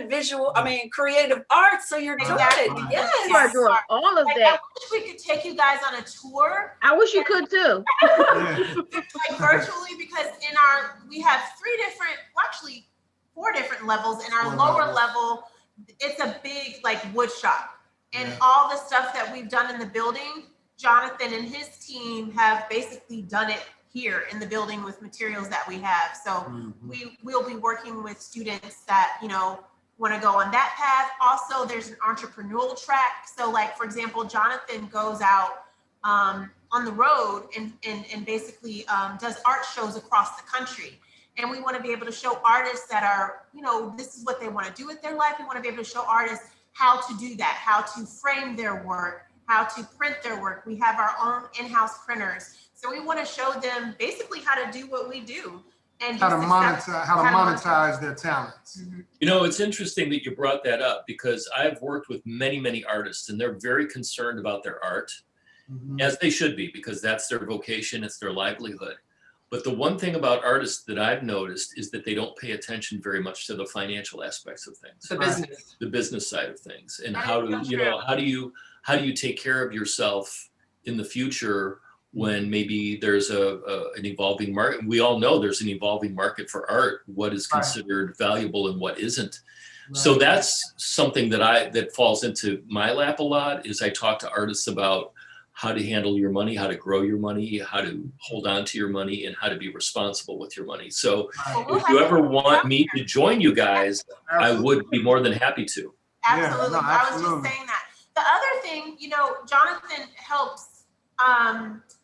visual, creative arts. So you're doing it. Yes. You are doing all of that. I wish we could take you guys on a tour. I wish you could too. Like virtually, because we have four different levels. In our lower level, it's a big like wood shop. And all the stuff that we've done in the building, Jonathan and his team have basically done it here in the building with materials that we have. So we'll be working with students that, want to go on that path. Also, there's an entrepreneurial track. So like, for example, Jonathan goes out on the road and basically does art shows across the country. And we want to be able to show artists that are, this is what they want to do with their life. We want to be able to show artists how to do that, how to frame their work, how to print their work. We have our own in-house printers. So we want to show them basically how to do what we do. And how to monetize their talents. It's interesting that you brought that up because I've worked with many, many artists and they're very concerned about their art, as they should be, because that's their vocation, it's their livelihood. But the one thing about artists that I've noticed is that they don't pay attention very much to the financial aspects of things. The business side of things. And how do you take care of yourself in the future when maybe there's an evolving market. We all know there's an evolving market for art, what is considered valuable and what isn't. So that's something that falls into my lap a lot, is I talk to artists about how to handle your money, how to grow your money, how to hold on to your money, and how to be responsible with your money. So if you ever want me to join you guys, I would be more than happy to. Absolutely. I was just saying that. The other thing, Jonathan helps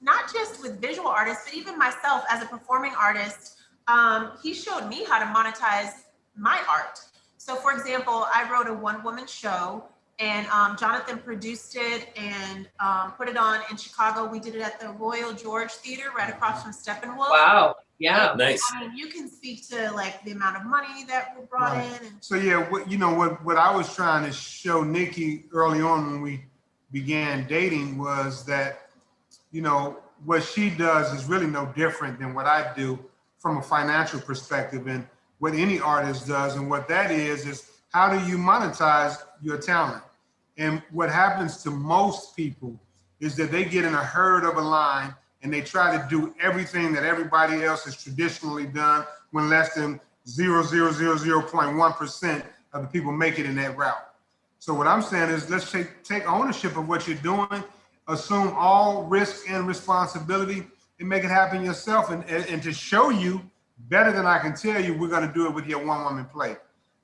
not just with visual artists, but even myself as a performing artist. He showed me how to monetize my art. So for example, I wrote a one-woman show and Jonathan produced it and put it on in Chicago. We did it at the Royal George Theater right across from Steppenwolf. Wow. Yeah. Nice. I mean, you can speak to like the amount of money that we brought in. And so yeah, what I was trying to show Nikki early on when we began dating was that, what she does is really no different than what I do from a financial perspective, and what any artist does. And what that is how do you monetize your talent? And what happens to most people is that they get in a herd of a line and they try to do everything that everybody else has traditionally done, when less than 0.1% of the people make it in that route. So what I'm saying is, let's take ownership of what you're doing, assume all risk and responsibility, and make it happen yourself. And to show you better than I can tell you, we're going to do it with your one-woman play.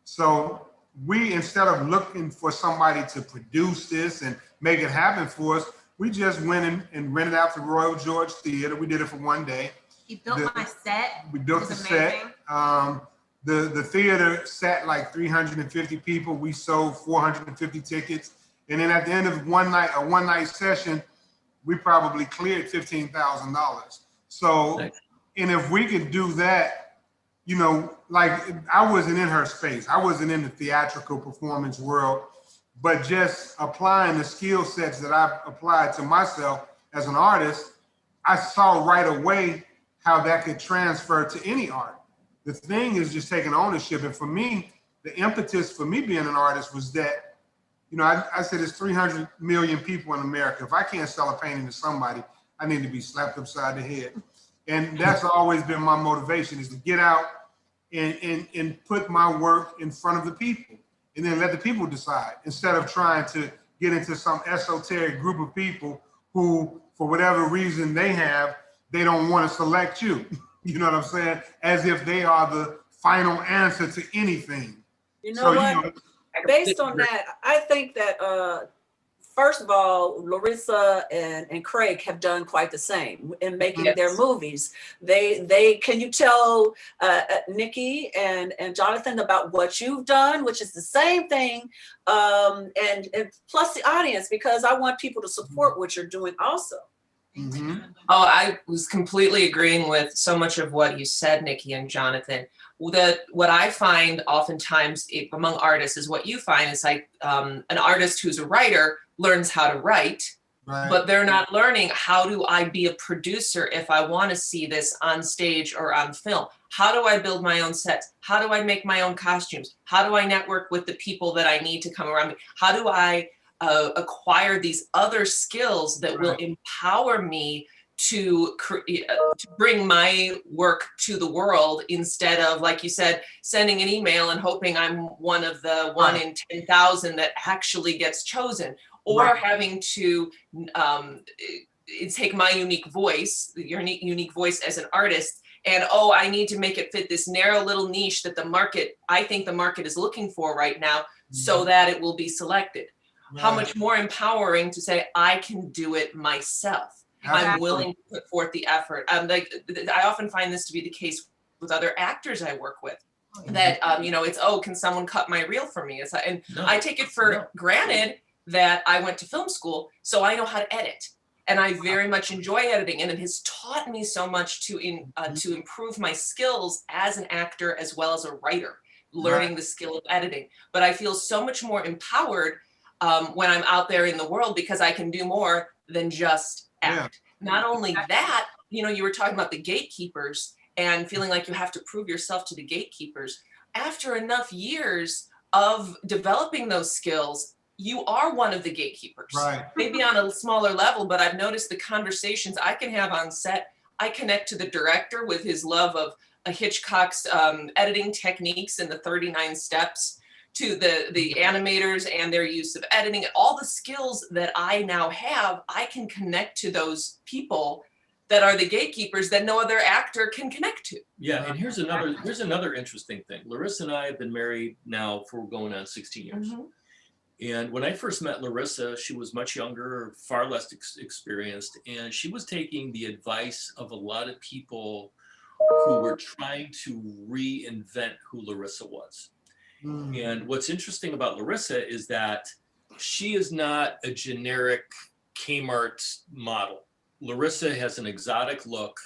So we, instead of looking for somebody to produce this and make it happen for us, we just went and rented out the Royal George Theater. We did it for one day. He built my set. We built the set. The theater sat like 350 people. We sold 450 tickets. And then at the end of a one night session, we probably cleared $15,000. So, and if we could do that, like I wasn't in her space. I wasn't in the theatrical performance world, but just applying the skill sets that I've applied to myself as an artist, I saw right away how that could transfer to any art. The thing is just taking ownership. And for me, the impetus for me being an artist was that, I said there's 300 million people in America. If I can't sell a painting to somebody, I need to be slapped upside the head. And that's always been my motivation, is to get out and put my work in front of the people and then let the people decide, instead of trying to get into some esoteric group of people who, for whatever reason they don't want to select you. You know what I'm saying? As if they are the final answer to anything. Based on that, I think that first of all, Larissa and Craig have done quite the same in making their movies. They can you tell Nikki and Jonathan about what you've done, which is the same thing, and plus the audience, because I want people to support what you're doing also. Oh, I was completely agreeing with so much of what you said, Nikki and Jonathan. what I find oftentimes among artists is what you find is like an artist who's a writer learns how to write, but they're not learning how do I be a producer if I want to see this on stage or on film? How do I build my own sets? How do I make my own costumes? How do I network with the people that I need to come around me? How do I acquire these other skills that will empower me to bring my work to the world instead of, like you said, sending an email and hoping I'm one of the 1 in 10,000 that actually gets chosen, or having to take my unique voice, your unique voice as an artist, and I need to make it fit this narrow little niche that I think the market is looking for right now, so that it will be selected. How much more empowering to say, I can do it myself. I'm willing to put forth the effort. I often find this to be the case with other actors I work with. That it's can someone cut my reel for me? I take it for granted that I went to film school, so I know how to edit, and I very much enjoy editing, and it has taught me so much to improve my skills as an actor as well as a writer, learning the skill of editing. But I feel so much more empowered when I'm out there in the world because I can do more than just act. Not only that, you were talking about the gatekeepers and feeling like you have to prove yourself to the gatekeepers. After enough years of developing those skills, you are one of the gatekeepers. Maybe on a smaller level, but I've noticed the conversations I can have on set, I connect to the director with his love of Hitchcock's editing techniques and the 39 steps, to the animators and their use of editing, and all the skills that I now have, I can connect to those people that are the gatekeepers that no other actor can connect to. Yeah, and here's another interesting thing. Larissa and I have been married now for going on 16 years. And when I first met Larissa, she was much younger, far less experienced, and she was taking the advice of a lot of people who were trying to reinvent who Larissa was. And what's interesting about Larissa is that she is not a generic Kmart model. Larissa has an exotic look,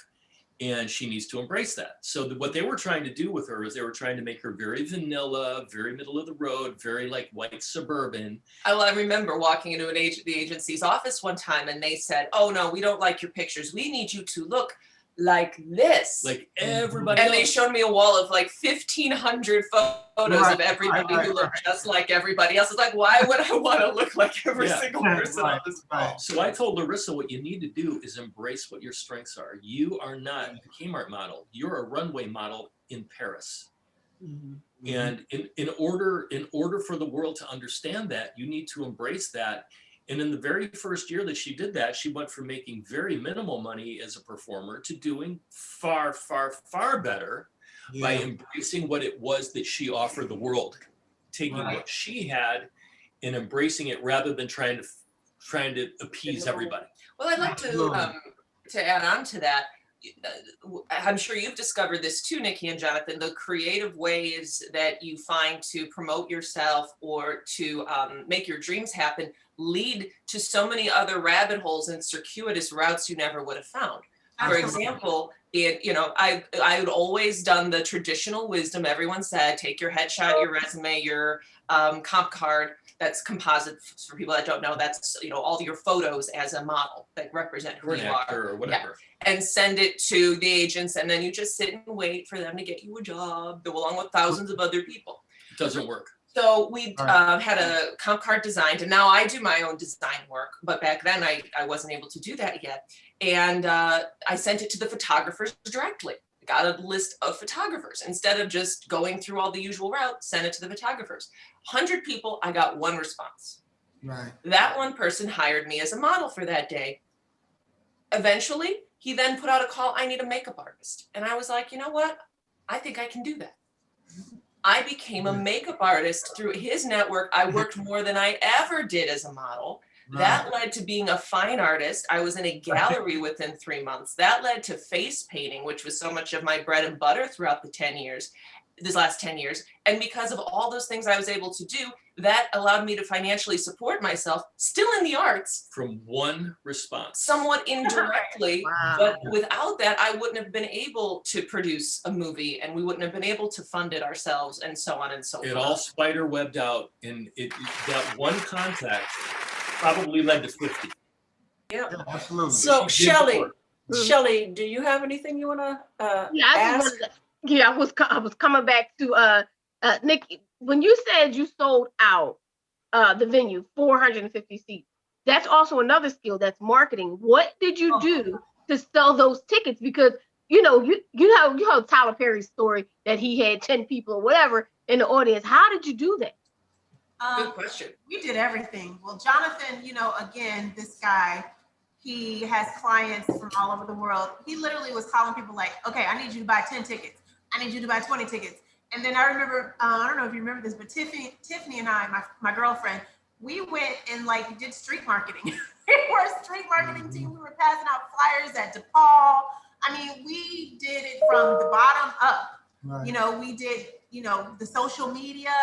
and she needs to embrace that. So what they were trying to do with her is they were trying to make her very vanilla, very middle of the road, very like white suburban. I remember walking into the agency's office one time, and they said, "Oh no, we don't like your pictures. We need you to look like this." Like everybody and else. They showed me a wall of like 1,500 photos of everybody who looked just like everybody else. It's like, why would I want to look like every single person on this wall? So I told Larissa, what you need to do is embrace what your strengths are. You are not a Kmart model. You're a runway model in Paris. And in order for the world to understand that, you need to embrace that. And in the very first year that she did that, she went from making very minimal money as a performer to doing far, far, far better by embracing what it was that she offered the world, taking what she had and embracing it rather than trying to appease everybody. Well, I'd like to add on to that. I'm sure you've discovered this too, Nikki and Jonathan, the creative ways that you find to promote yourself or to make your dreams happen lead to so many other rabbit holes and circuitous routes you never would have found. For example, I had always done the traditional wisdom. Everyone said, take your headshot, your resume, your comp card. That's composite. For people that don't know, that's all your photos as a model that represent who you are, or whatever. And send it to the agents, and then you just sit and wait for them to get you a job, along with thousands of other people. It doesn't work. So we had a comp card designed, and now I do my own design work. But back then, I wasn't able to do that yet. And I sent it to the photographers directly. Got a list of photographers. Instead of just going through all the usual route, send it to the photographers. 100 people, I got one response. That one person hired me as a model for that day. Eventually, he then put out a call, I need a makeup artist. And I was like, you know what? I think I can do that. I became a makeup artist through his network. I worked more than I ever did as a model. That led to being a fine artist. I was in a gallery within 3 months. That led to face painting, which was so much of my bread and butter throughout the 10 years. this last 10 years. And because of all those things I was able to do, that allowed me to financially support myself, still in the arts. From one response. Somewhat indirectly, Wow. but without that, I wouldn't have been able to produce a movie, and we wouldn't have been able to fund it ourselves, and so on and so forth. It all spider webbed out, and that one contact probably led to 50. Yeah, absolutely. So Shelley, do you have anything you want to ask? I was coming back to Nikki. When you said you sold out the venue, 450 seats, that's also another skill, that's marketing. What did you do to sell those tickets? Because you know Tyler Perry's story that he had 10 people or whatever in the audience. How did you do that? Good question. We did everything. Well, Jonathan, again, this guy, he has clients from all over the world. He literally was calling people like, okay, I need you to buy 10 tickets. I need you to buy 20 tickets. And then I remember, I don't know if you remember this, but Tiffany and I, my girlfriend, we went and did street marketing. We were a street marketing team. We were passing out flyers at DePaul. I mean, we did it from the bottom up. Right. We did, the social media,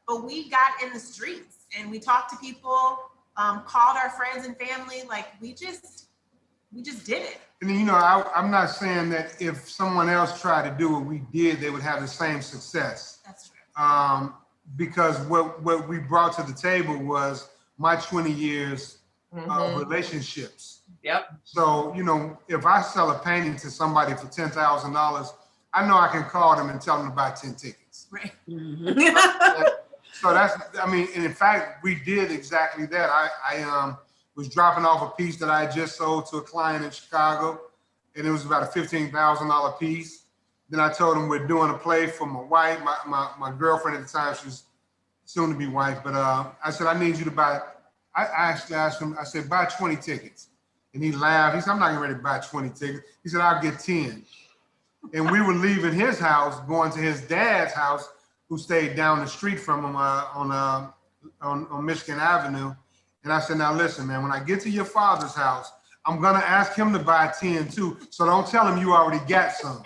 but we got in the streets and we talked to people, called our friends and family. We just did it. And I'm not saying that if someone else tried to do what we did, they would have the same success. That's true. Because what we brought to the table was my 20 years of relationships. Yep. So, if I sell a painting to somebody for $10,000, I know I can call them and tell them to buy 10 tickets. Right. So and in fact, we did exactly that. I was dropping off a piece that I had just sold to a client in Chicago, and it was about a $15,000 piece. Then I told him we're doing a play for my wife, my girlfriend at the time. She was soon to be wife, but I said, I need you to buy. I actually asked him, I said, buy 20 tickets. And he laughed. He said, I'm not ready to buy 20 tickets. He said, I'll get 10. And we were leaving his house, going to his dad's house, who stayed down the street from him on Michigan Avenue. And I said, now listen, man, when I get to your father's house, I'm going to ask him to buy 10 too. So don't tell him you already got some.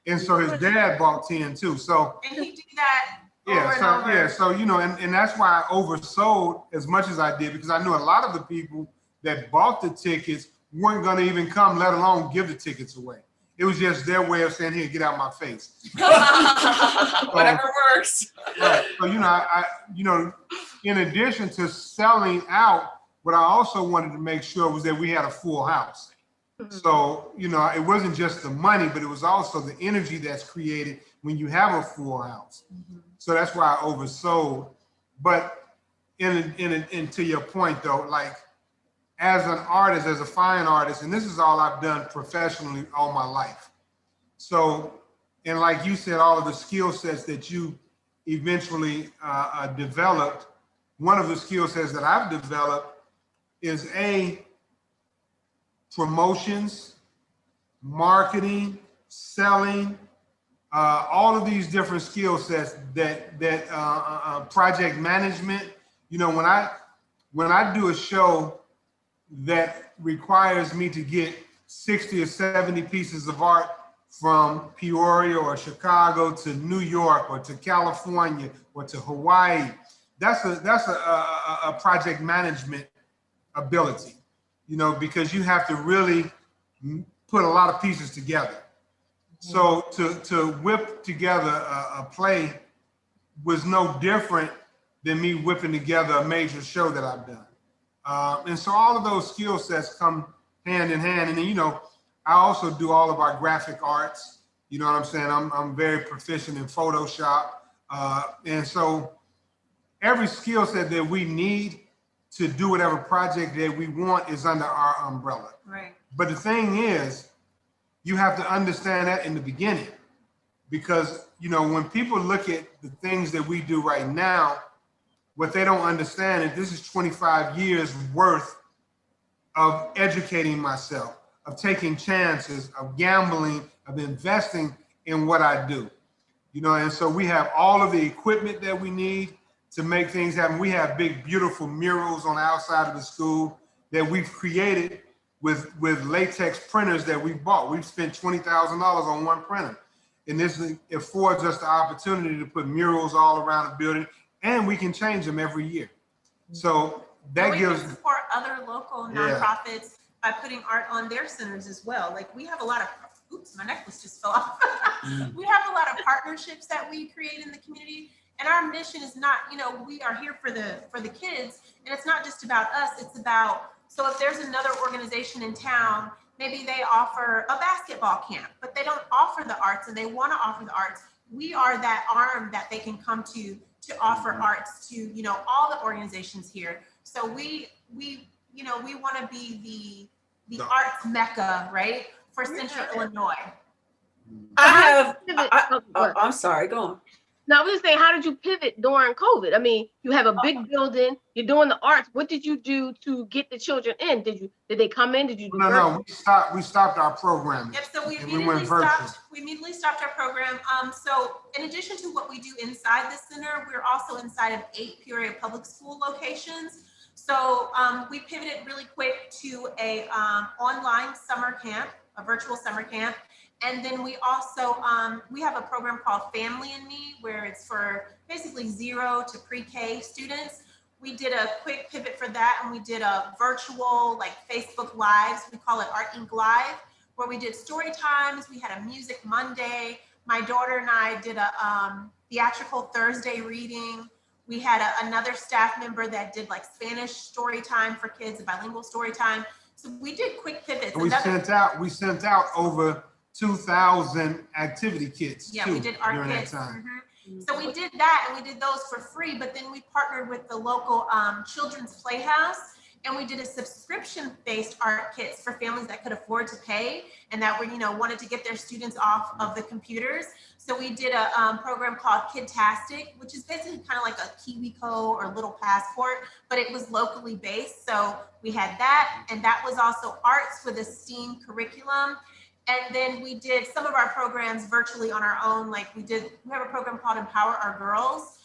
And so his dad bought 10 too. So and he did that. So and that's why I oversold as much as I did, because I knew a lot of the people that bought the tickets weren't going to even come, let alone give the tickets away. It was just their way of saying, here, get out my face. Whatever works. Right. So, in addition to selling out, what I also wanted to make sure was that we had a full house. So, it wasn't just the money, but it was also the energy that's created when you have a full house. So that's why I oversold. But and to your point though, as an artist, as a fine artist, and this is all I've done professionally all my life. So, and like you said, all of the skill sets that you eventually developed, one of the skill sets that I've developed is promotions, marketing, selling, all of these different skill sets that project management. When I do a show that requires me to get 60 or 70 pieces of art from Peoria or Chicago to New York or to California or to Hawaii, that's a project management ability, because you have to really put a lot of pieces together. So to whip together a play was no different than me whipping together a major show that I've done. And so all of those skill sets come hand in hand. And then, I also do all of our graphic arts. You know what I'm saying? I'm very proficient in Photoshop. And so every skill set that we need to do whatever project that we want is under our umbrella. Right. But the thing is, you have to understand that in the beginning, because, when people look at the things that we do right now, what they don't understand is this is 25 years worth of educating myself, of taking chances, of gambling, of investing in what I do. And so we have all of the equipment that we need to make things happen. We have big, beautiful murals on the outside of the school that we've created with latex printers that we bought. We've spent $20,000 on one printer. And this affords us the opportunity to put murals all around the building, and we can change them every year. So that we gives can support other local nonprofits by putting art on their centers as well. Like we have a lot of, oops, my necklace just fell off. We have a lot of partnerships that we create in the community. And our mission is not, you know, we are here for the kids, and it's not just about us, it's about, so if there's another organization in town, maybe they offer a basketball camp, but they don't offer the arts and they want to offer the arts. We are that arm that they can come to offer arts to, you know, all the organizations here. So we you know, we want to be the arts mecca, right, for Central Illinois. I'm sorry, go on. Now, I was just saying, how did you pivot during COVID? I mean, you have a big building, you're doing the arts. What did you do to get the children in? Did they come in? Did you do No, we stopped our programming. Yep, so we immediately stopped our program. So in addition to what we do inside the center, we're also inside of 8 Peoria public school locations. So we pivoted really quick to a online summer camp, a virtual summer camp. And then we also, we have a program called Family and Me, where it's for basically 0 to pre-K students. We did a quick pivot for that, and we did a virtual, like Facebook Lives, we call it Art Inc. Live, where we did story times, we had a Music Monday. My daughter and I did a theatrical Thursday reading. We had another staff member that did like Spanish story time for kids, a bilingual story time. So we did quick pivots. And we sent out over 2,000 activity kits. Yeah, we did art kits. So we did that, and we did those for free, but then we partnered with the local children's playhouse, and we did a subscription-based art kits for families that could afford to pay and that were, you know, wanted to get their students off of the computers. So we did a program called Kidtastic, which is basically kind of like a KiwiCo or Little Passport, but it was locally based. So we had that, and that was also arts with a STEAM curriculum. And then we did some of our programs virtually on our own. Like we have a program called Empower Our Girls,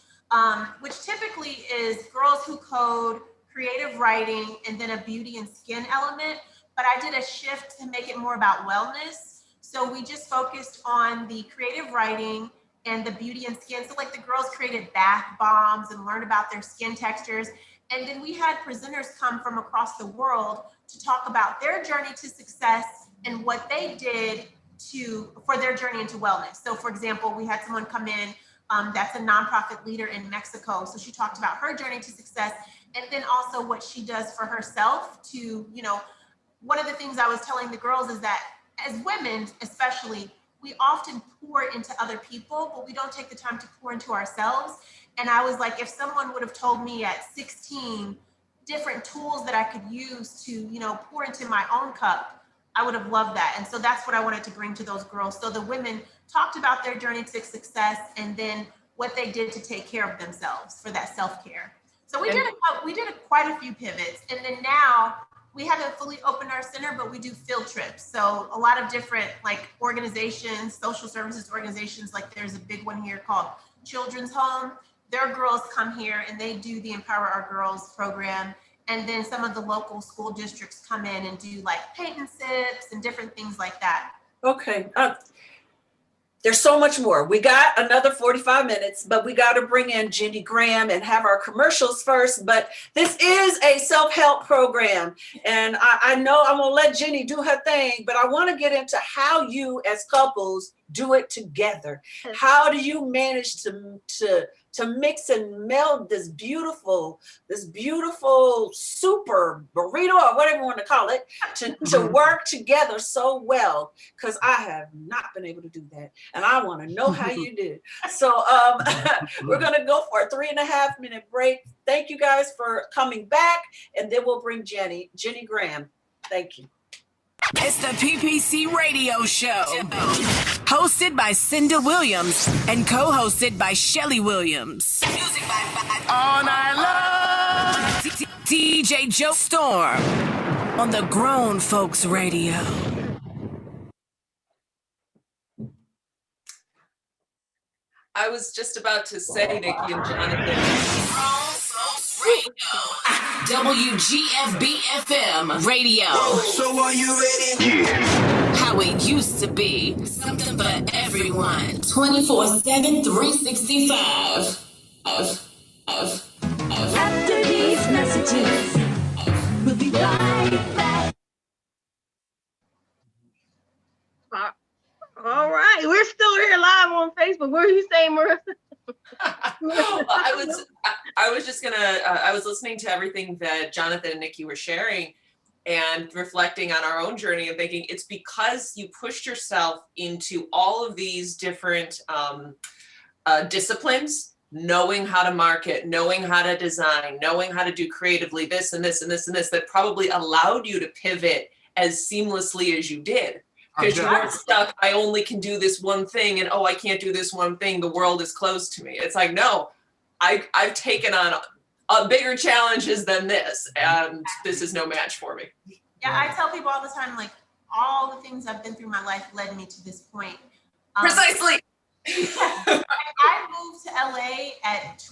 which typically is girls who code, creative writing, and then a beauty and skin element. But I did a shift to make it more about wellness. So we just focused on the creative writing and the beauty and skin. So like the girls created bath bombs and learned about their skin textures. And then we had presenters come from across the world to talk about their journey to success and what they did for their journey into wellness. So for example, we had someone come in that's a nonprofit leader in Mexico. So she talked about her journey to success, and then also what she does for herself to, you know, one of the things I was telling the girls is that as women, especially, we often pour into other people, but we don't take the time to pour into ourselves. And I was like, if someone would have told me at 16 different tools that I could use to, you know, pour into my own cup, I would have loved that. And so that's what I wanted to bring to those girls. So the women talked about their journey to success and then what they did to take care of themselves for that self-care. So we did quite a few pivots. And then now we haven't fully opened our center, but we do field trips. So a lot of different like organizations, social services organizations, like there's a big one here called Children's Home. Their girls come here and they do the Empower Our Girls program. And then some of the local school districts come in and do like paint and sips and different things like that. Okay. There's so much more. We got another 45 minutes, but we got to bring in Jenny Graham and have our commercials first. But this is a self-help program. And I know I'm going to let Jenny do her thing, but I want to get into how you as couples do it together. How do you manage to mix and meld this beautiful super burrito or whatever you want to call it to work together so well? Because I have not been able to do that, and I want to know how you did. So we're going to go for a 3.5 minute break. Thank you guys for coming back, and then we'll bring Jenny Graham. Thank you. It's the PPC Radio Show, hosted by Cinda Williams and co-hosted by Shelly Williams. Music by All Night Long. DJ Joe Storm on the Grown Folks Radio. I was just about to say, Nikki and Jonathan. WGFB FM Radio. So are you ready? Yeah. how it used to be. Something for everyone. 24/7, 365. After these messages, we'll be right back. All right, we're still here live on Facebook. What are you saying, Marissa? Well, I was just gonna, I was listening to everything that Jonathan and Nikki were sharing and reflecting on our own journey and thinking it's because you pushed yourself into all of these different disciplines, knowing how to market, knowing how to design, knowing how to do creatively this and this and this and this, that probably allowed you to pivot as seamlessly as you did. Because you weren't stuck, I only can do this one thing, and oh, I can't do this one thing, the world is closed to me. It's like, no, I've taken on bigger challenges than this, and this is no match for me. Yeah, I tell people all the time, like, all the things I've been through in my life led me to this point. Precisely. I moved to LA at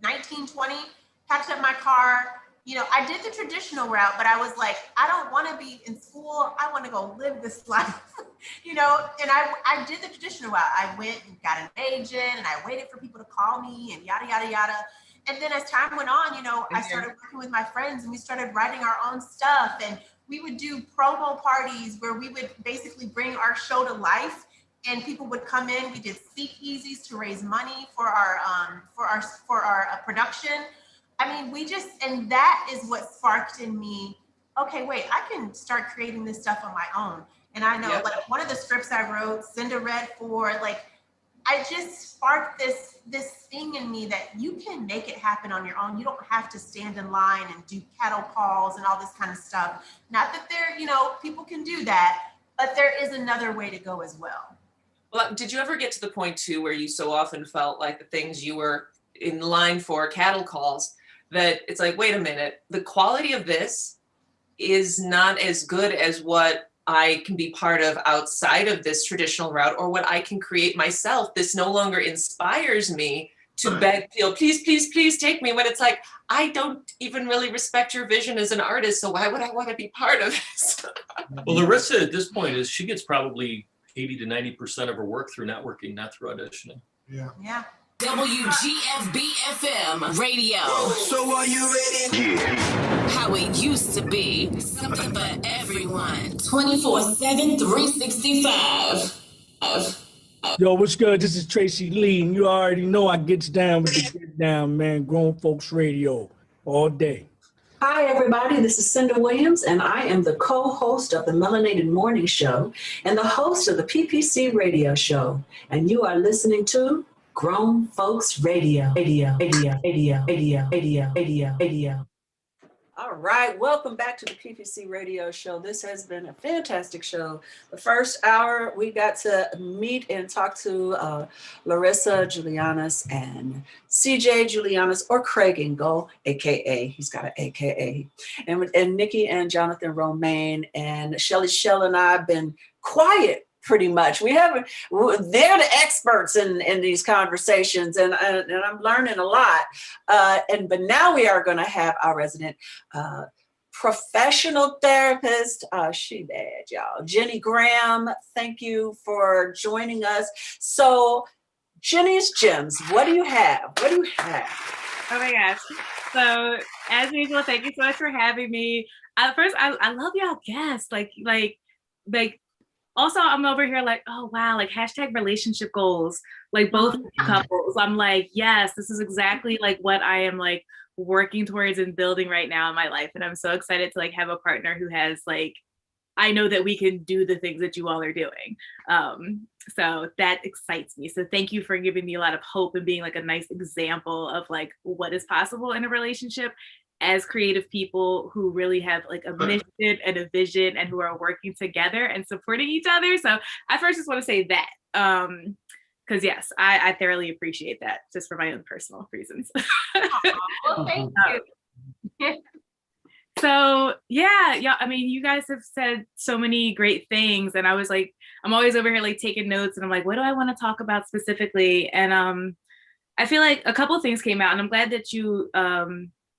19, 20, packed up my car. You know, I did the traditional route, but I was like, I don't want to be in school. I want to go live this life, you know? And I did the traditional route. I went and got an agent and I waited for people to call me and yada, yada, yada. And then as time went on, you know, I started working with my friends and we started writing our own stuff. And we would do promo parties where we would basically bring our show to life and people would come in. We did speakeasies to raise money for our production. I mean, and that is what sparked in me, okay, wait, I can start creating this stuff on my own. And I know, like, one of the scripts I wrote, Cinda read for, like, I just sparked this thing in me that you can make it happen on your own. You don't have to stand in line and do cattle calls and all this kind of stuff. Not that there, you know, people can do that, but there is another way to go as well. Well, did you ever get to the point too where you so often felt like the things you were in line for, cattle calls, that it's like, wait a minute, the quality of this is not as good as what I can be part of outside of this traditional route or what I can create myself. This no longer inspires me to beg, please, please, please take me, when it's like, I don't even really respect your vision as an artist, so why would I want to be part of this? Well, Larissa at this point is, she gets probably 80 to 90% of her work through networking, not through auditioning. Yeah. Yeah. WGFB-FM radio. So are you ready? Yeah. How it used to be. Something for everyone. 24/7, 365. Yo, what's good? This is Tracy Lee, and you already know I gets down with the get down, man. Grown Folks Radio all day. Hi, everybody. This is Cinda Williams, and I am the co-host of the Melanated Morning Show and the host of the PPC Radio Show. And you are listening to Grown Folks Radio. All right, welcome back to the PPC Radio Show. This has been a fantastic show. The first hour, we got to meet and talk to Larissa Julianis and CJ Julianis, or Craig Engel, AKA, he's got an AKA, and Nikki and Jonathan Romain, and Shelly Shell and I have been quiet pretty much. They're the experts in these conversations, and I'm learning a lot. But now we are going to have our resident professional therapist. She bad, y'all. Jenny Graham, thank you for joining us. So, Jenny's Gems, what do you have? Oh my gosh. So, as usual, thank you so much for having me. First, I love y'all guests. Like. Also, I'm over here like, oh, wow, like hashtag relationship goals, like both couples. I'm like, yes, this is exactly like what I am like working towards and building right now in my life. And I'm so excited to like have a partner who has like, I know that we can do the things that you all are doing. So that excites me. So thank you for giving me a lot of hope and being like a nice example of like what is possible in a relationship as creative people who really have like a mission and a vision and who are working together and supporting each other. So I first just want to say that, because yes, I thoroughly appreciate that just for my own personal reasons. Well, thank you. So yeah, I mean, you guys have said so many great things, and I was like, I'm always over here like taking notes, and I'm like, what do I want to talk about specifically? And I feel like a couple of things came out, and I'm glad that you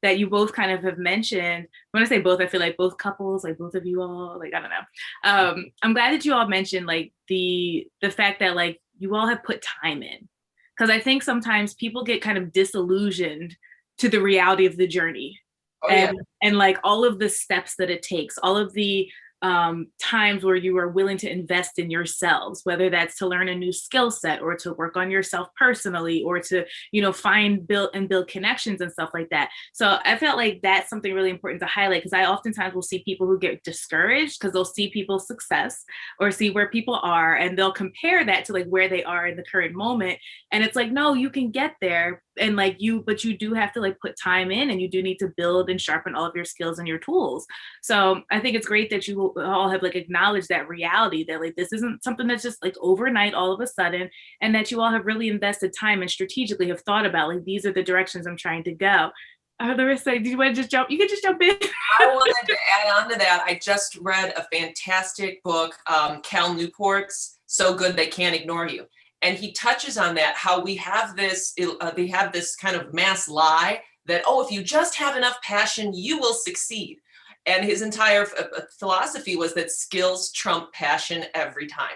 that you both kind of have mentioned. When I say both, I feel like both couples, like both of you all, like, I don't know. I'm glad that you all mentioned like the fact that like you all have put time in. Because I think sometimes people get kind of disillusioned to the reality of the journey. And like all of the steps that it takes, all of the times where you are willing to invest in yourselves, whether that's to learn a new skill set or to work on yourself personally or to, you know, build connections and stuff like that. So I felt like that's something really important to highlight, because I oftentimes will see people who get discouraged because they'll see people's success or see where people are, and they'll compare that to like where they are in the current moment. And it's like, no, you can get there. And like but you do have to like put time in, and you do need to build and sharpen all of your skills and your tools. So I think it's great that you all have like acknowledged that reality, that like this isn't something that's just like overnight all of a sudden, and that you all have really invested time and strategically have thought about like, these are the directions I'm trying to go. Larissa, do you want to just jump? You can just jump in. I wanted to add on to that. I just read a fantastic book, Cal Newport's So Good They Can't Ignore You. And he touches on that, how we have this, they have this kind of mass lie that, oh, if you just have enough passion, you will succeed. And his entire philosophy was that skills trump passion every time.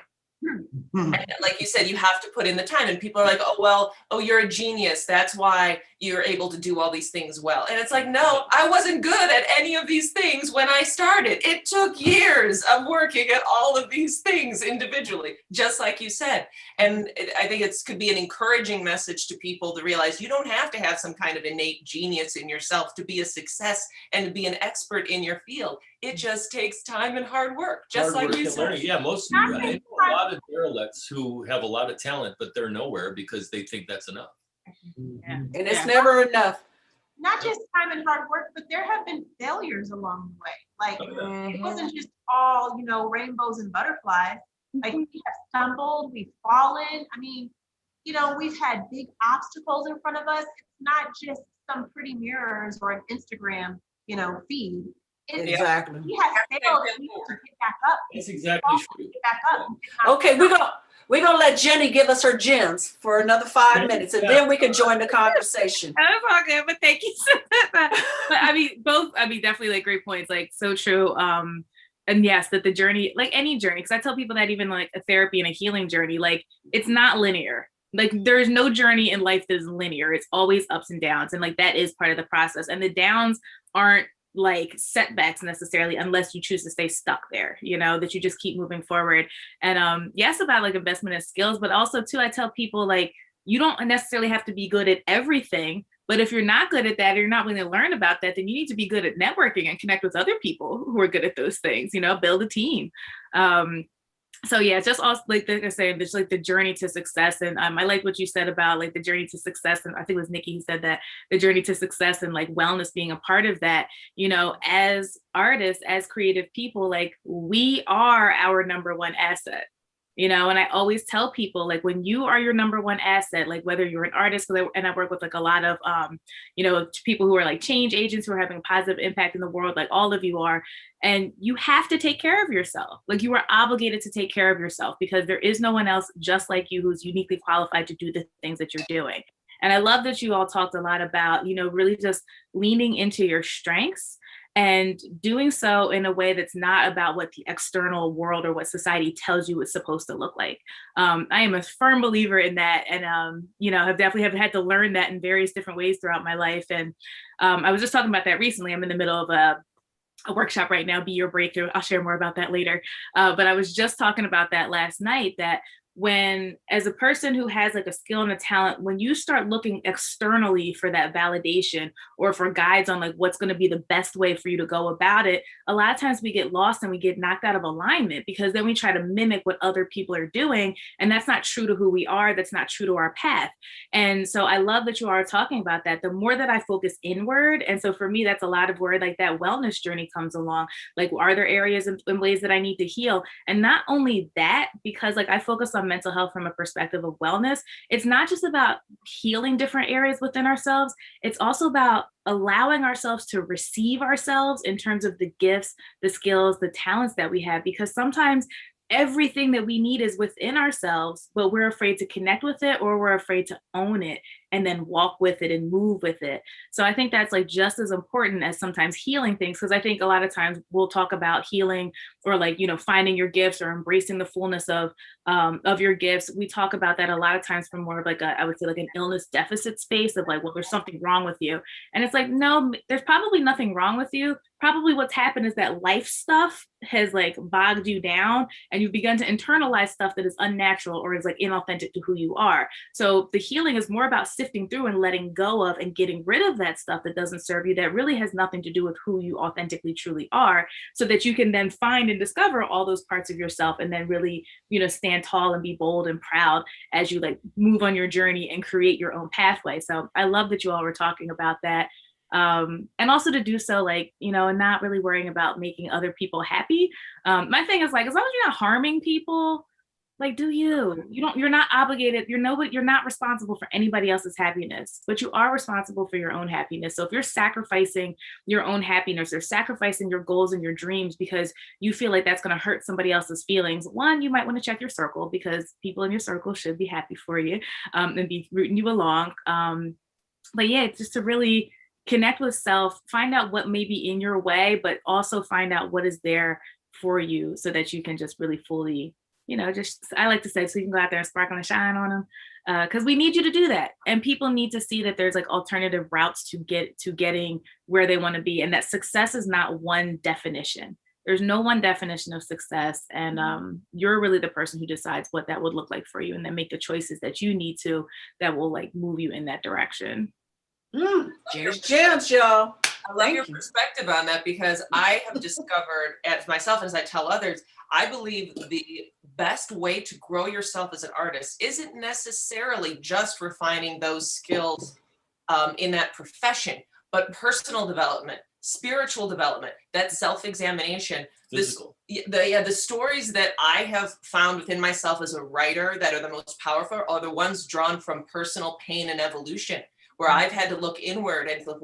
And like you said, you have to put in the time, and people are like, oh, well, oh, you're a genius. That's why you're able to do all these things well. And it's like, no, I wasn't good at any of these things when I started. It took years of working at all of these things individually, just like you said. And I think it could be an encouraging message to people to realize you don't have to have some kind of innate genius in yourself to be a success and to be an expert in your field. It just takes time and hard work, just like you said. Yeah, most I know a lot of derelicts who have a lot of talent, but they're nowhere because they think that's enough. Yeah. And it's never enough. Not just time and hard work, but there have been failures along the way. Like it wasn't just all, you know, rainbows and butterflies. Like we have stumbled, we've fallen. I mean, you know, we've had big obstacles in front of us. It's not just some pretty mirrors or an Instagram, you know, feed. Exactly. We have failed, we need to get back up. That's exactly true. Get back up. Okay, we're gonna let Jenny give us her gems for another 5 minutes, and then we can join the conversation. That's all good, but thank you so much. But I mean, definitely like great points, like so true. And yes, that the journey, like any journey, because I tell people that even like a therapy and a healing journey, like it's not linear. Like there is no journey in life that is linear. It's always ups and downs, and like that is part of the process. And the downs aren't like setbacks necessarily, unless you choose to stay stuck there, you know, that you just keep moving forward. And yes, about like investment in skills, but also too, I tell people like, you don't necessarily have to be good at everything, but if you're not good at that, or you're not willing to learn about that, then you need to be good at networking and connect with other people who are good at those things, you know, build a team. So yeah, just also like I say, there's like the journey to success. And I like what you said about like the journey to success. And I think it was Nikki who said that, the journey to success and like wellness being a part of that, you know, as artists, as creative people, like we are our number one asset. You know, and I always tell people, like, when you are your number one asset, like whether you're an artist, and I work with like a lot of, you know, people who are like change agents who are having a positive impact in the world, like all of you are, and you have to take care of yourself. Like you are obligated to take care of yourself, because there is no one else just like you who's uniquely qualified to do the things that you're doing. And I love that you all talked a lot about, you know, really just leaning into your strengths and doing so in a way that's not about what the external world or what society tells you it's supposed to look like. I am a firm believer in that, and you know, have definitely had to learn that in various different ways throughout my life. And I was just talking about that recently. I'm in the middle of a workshop right now, Be Your Breakthrough. I'll share more about that later. But I was just talking about that last night, that when, as a person who has like a skill and a talent, when you start looking externally for that validation or for guides on like what's going to be the best way for you to go about it, a lot of times we get lost and we get knocked out of alignment, because then we try to mimic what other people are doing, and that's not true to who we are. That's not true to our path. And so I love that you are talking about that. The more that I focus inward, and so for me, that's a lot of where like that wellness journey comes along. Like, are there areas and ways that I need to heal? And not only that, because like I focus on mental health from a perspective of wellness, it's not just about healing different areas within ourselves. It's also about allowing ourselves to receive ourselves in terms of the gifts, the skills, the talents that we have, because sometimes everything that we need is within ourselves, but we're afraid to connect with it, or we're afraid to own it and then walk with it and move with it. So I think that's like just as important as sometimes healing things, because I think a lot of times we'll talk about healing or like, you know, finding your gifts or embracing the fullness of your gifts. We talk about that a lot of times from more of like I would say like an illness deficit space of like, well, there's something wrong with you. And it's like, no, there's probably nothing wrong with you. Probably what's happened is that life stuff has like bogged you down and you've begun to internalize stuff that is unnatural or is like inauthentic to who you are. So the healing is more about sifting through and letting go of and getting rid of that stuff that doesn't serve you, that really has nothing to do with who you authentically truly are, so that you can then find and discover all those parts of yourself and then really, you know, stand tall and be bold and proud as you like move on your journey and create your own pathway. So I love that you all were talking about that. And also to do so, like, you know, and not really worrying about making other people happy. My thing is like, as long as you're not harming people, like, you're not obligated, you're not responsible for anybody else's happiness, but you are responsible for your own happiness. So if you're sacrificing your own happiness or sacrificing your goals and your dreams because you feel like that's going to hurt somebody else's feelings, one, you might want to check your circle, because people in your circle should be happy for you, and be rooting you along. But yeah, it's just to really connect with self, find out what may be in your way, but also find out what is there for you so that you can just really fully, you know, just, I like to say, so you can go out there and sparkle and shine on them, because we need you to do that. And people need to see that there's like alternative routes to getting where they want to be, and that success is not one definition. There's no one definition of success. And you're really the person who decides what that would look like for you, and then make the choices that you need to, that will like move you in that direction. Gems, y'all. I love your perspective on that, because I have discovered as myself, as I tell others, I believe the best way to grow yourself as an artist isn't necessarily just refining those skills in that profession, but personal development, spiritual development, that self-examination. The stories that I have found within myself as a writer that are the most powerful are the ones drawn from personal pain and evolution, where I've had to look inward and look,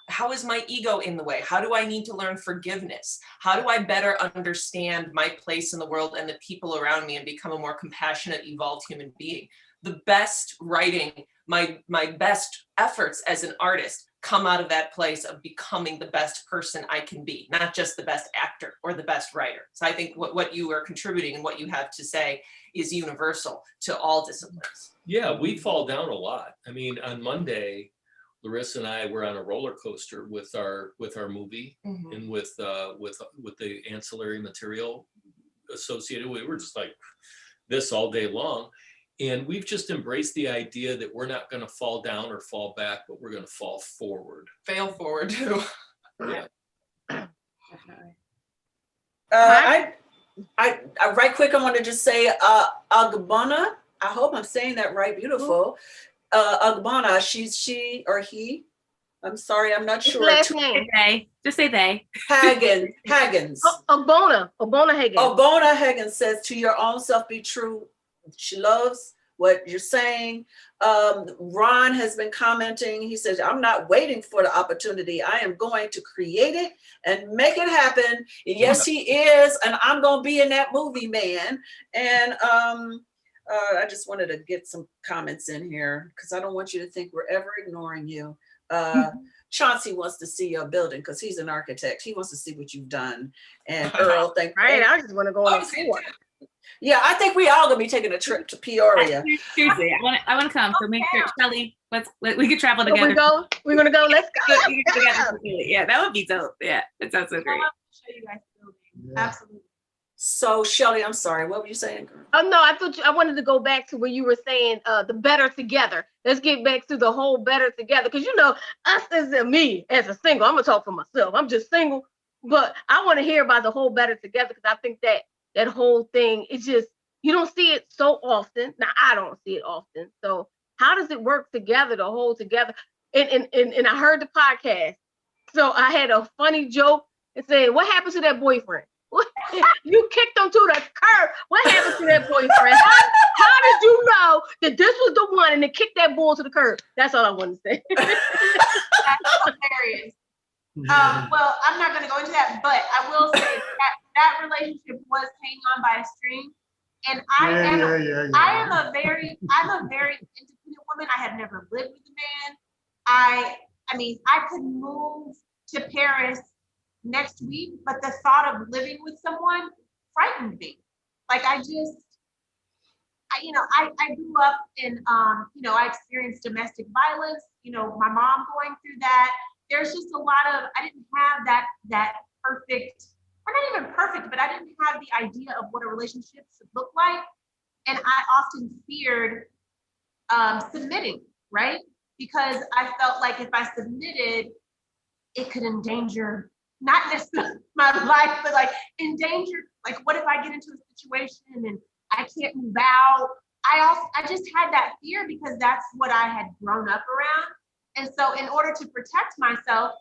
how is my ego in the way? How do I need to learn forgiveness? How do I better understand my place in the world and the people around me and become a more compassionate, evolved human being? The best writing, my best efforts as an artist come out of that place of becoming the best person I can be, not just the best actor or the best writer. So I think what you are contributing and what you have to say is universal to all disciplines. Yeah, we fall down a lot. I mean, on Monday, Larissa and I were on a roller coaster with our movie, mm-hmm. and with the ancillary material associated. We were just like this all day long, and we've just embraced the idea that we're not going to fall down or fall back, but we're going to fall forward. Fail forward too. Yeah. I right quick, I want to just say, Agbana. I hope I'm saying that right. Beautiful. Agbana, she or he. I'm sorry, I'm not sure. Last name. Just say they. Haggins. Ogbona Haggins. Ogbona Haggins says, to your own self be true. She loves what you're saying. Ron has been commenting. He says, I'm not waiting for the opportunity. I am going to create it and make it happen. Yes, he is. And I'm going to be in that movie, man. And I just wanted to get some comments in here because I don't want you to think we're ever ignoring you. Chauncey wants to see your building because he's an architect. He wants to see what you've done. And Earl, right, I just want to go on a tour. Yeah, I think we all gonna be taking a trip to Peoria. Seriously, I want to come. So make sure, Shelly, we could travel together. We're gonna go. Let's go. Yeah, that would be dope. Yeah, that sounds so great. I'll show you guys the building. Absolutely. So Shelly, I'm sorry, what were you saying, girl? Oh no, I wanted to go back to where you were saying the better together. Let's get back to the whole better together, because you know us as me as a single. I'm gonna talk for myself. I'm just single, but I want to hear about the whole better together because I think that whole thing is just, you don't see it so often. Now I don't see it often. So how does it work together, the whole together? And I heard the podcast, so I had a funny joke and said, "What happened to that boyfriend? You kicked him to the curb. What happened to that boyfriend? How did you know that this was the one and then kicked that bull to the curb?" That's all I want to say. That's hilarious. Well, I'm not going to go into that, but I will say that relationship was hanging on by a string, and I'm a very independent woman. I had never lived with a man. I mean, I could move to Paris next week, but the thought of living with someone frightened me. Like I grew up in, I experienced domestic violence, my mom going through that. There's just a lot of, I didn't have that perfect, or not even perfect, but I didn't have the idea of what a relationship should look like. And I often feared submitting, right? Because I felt like if I submitted, it could endanger, not necessarily my life, but like endanger, like what if I get into a situation and I can't move out? I just had that fear because that's what I had grown up around. And so in order to protect myself,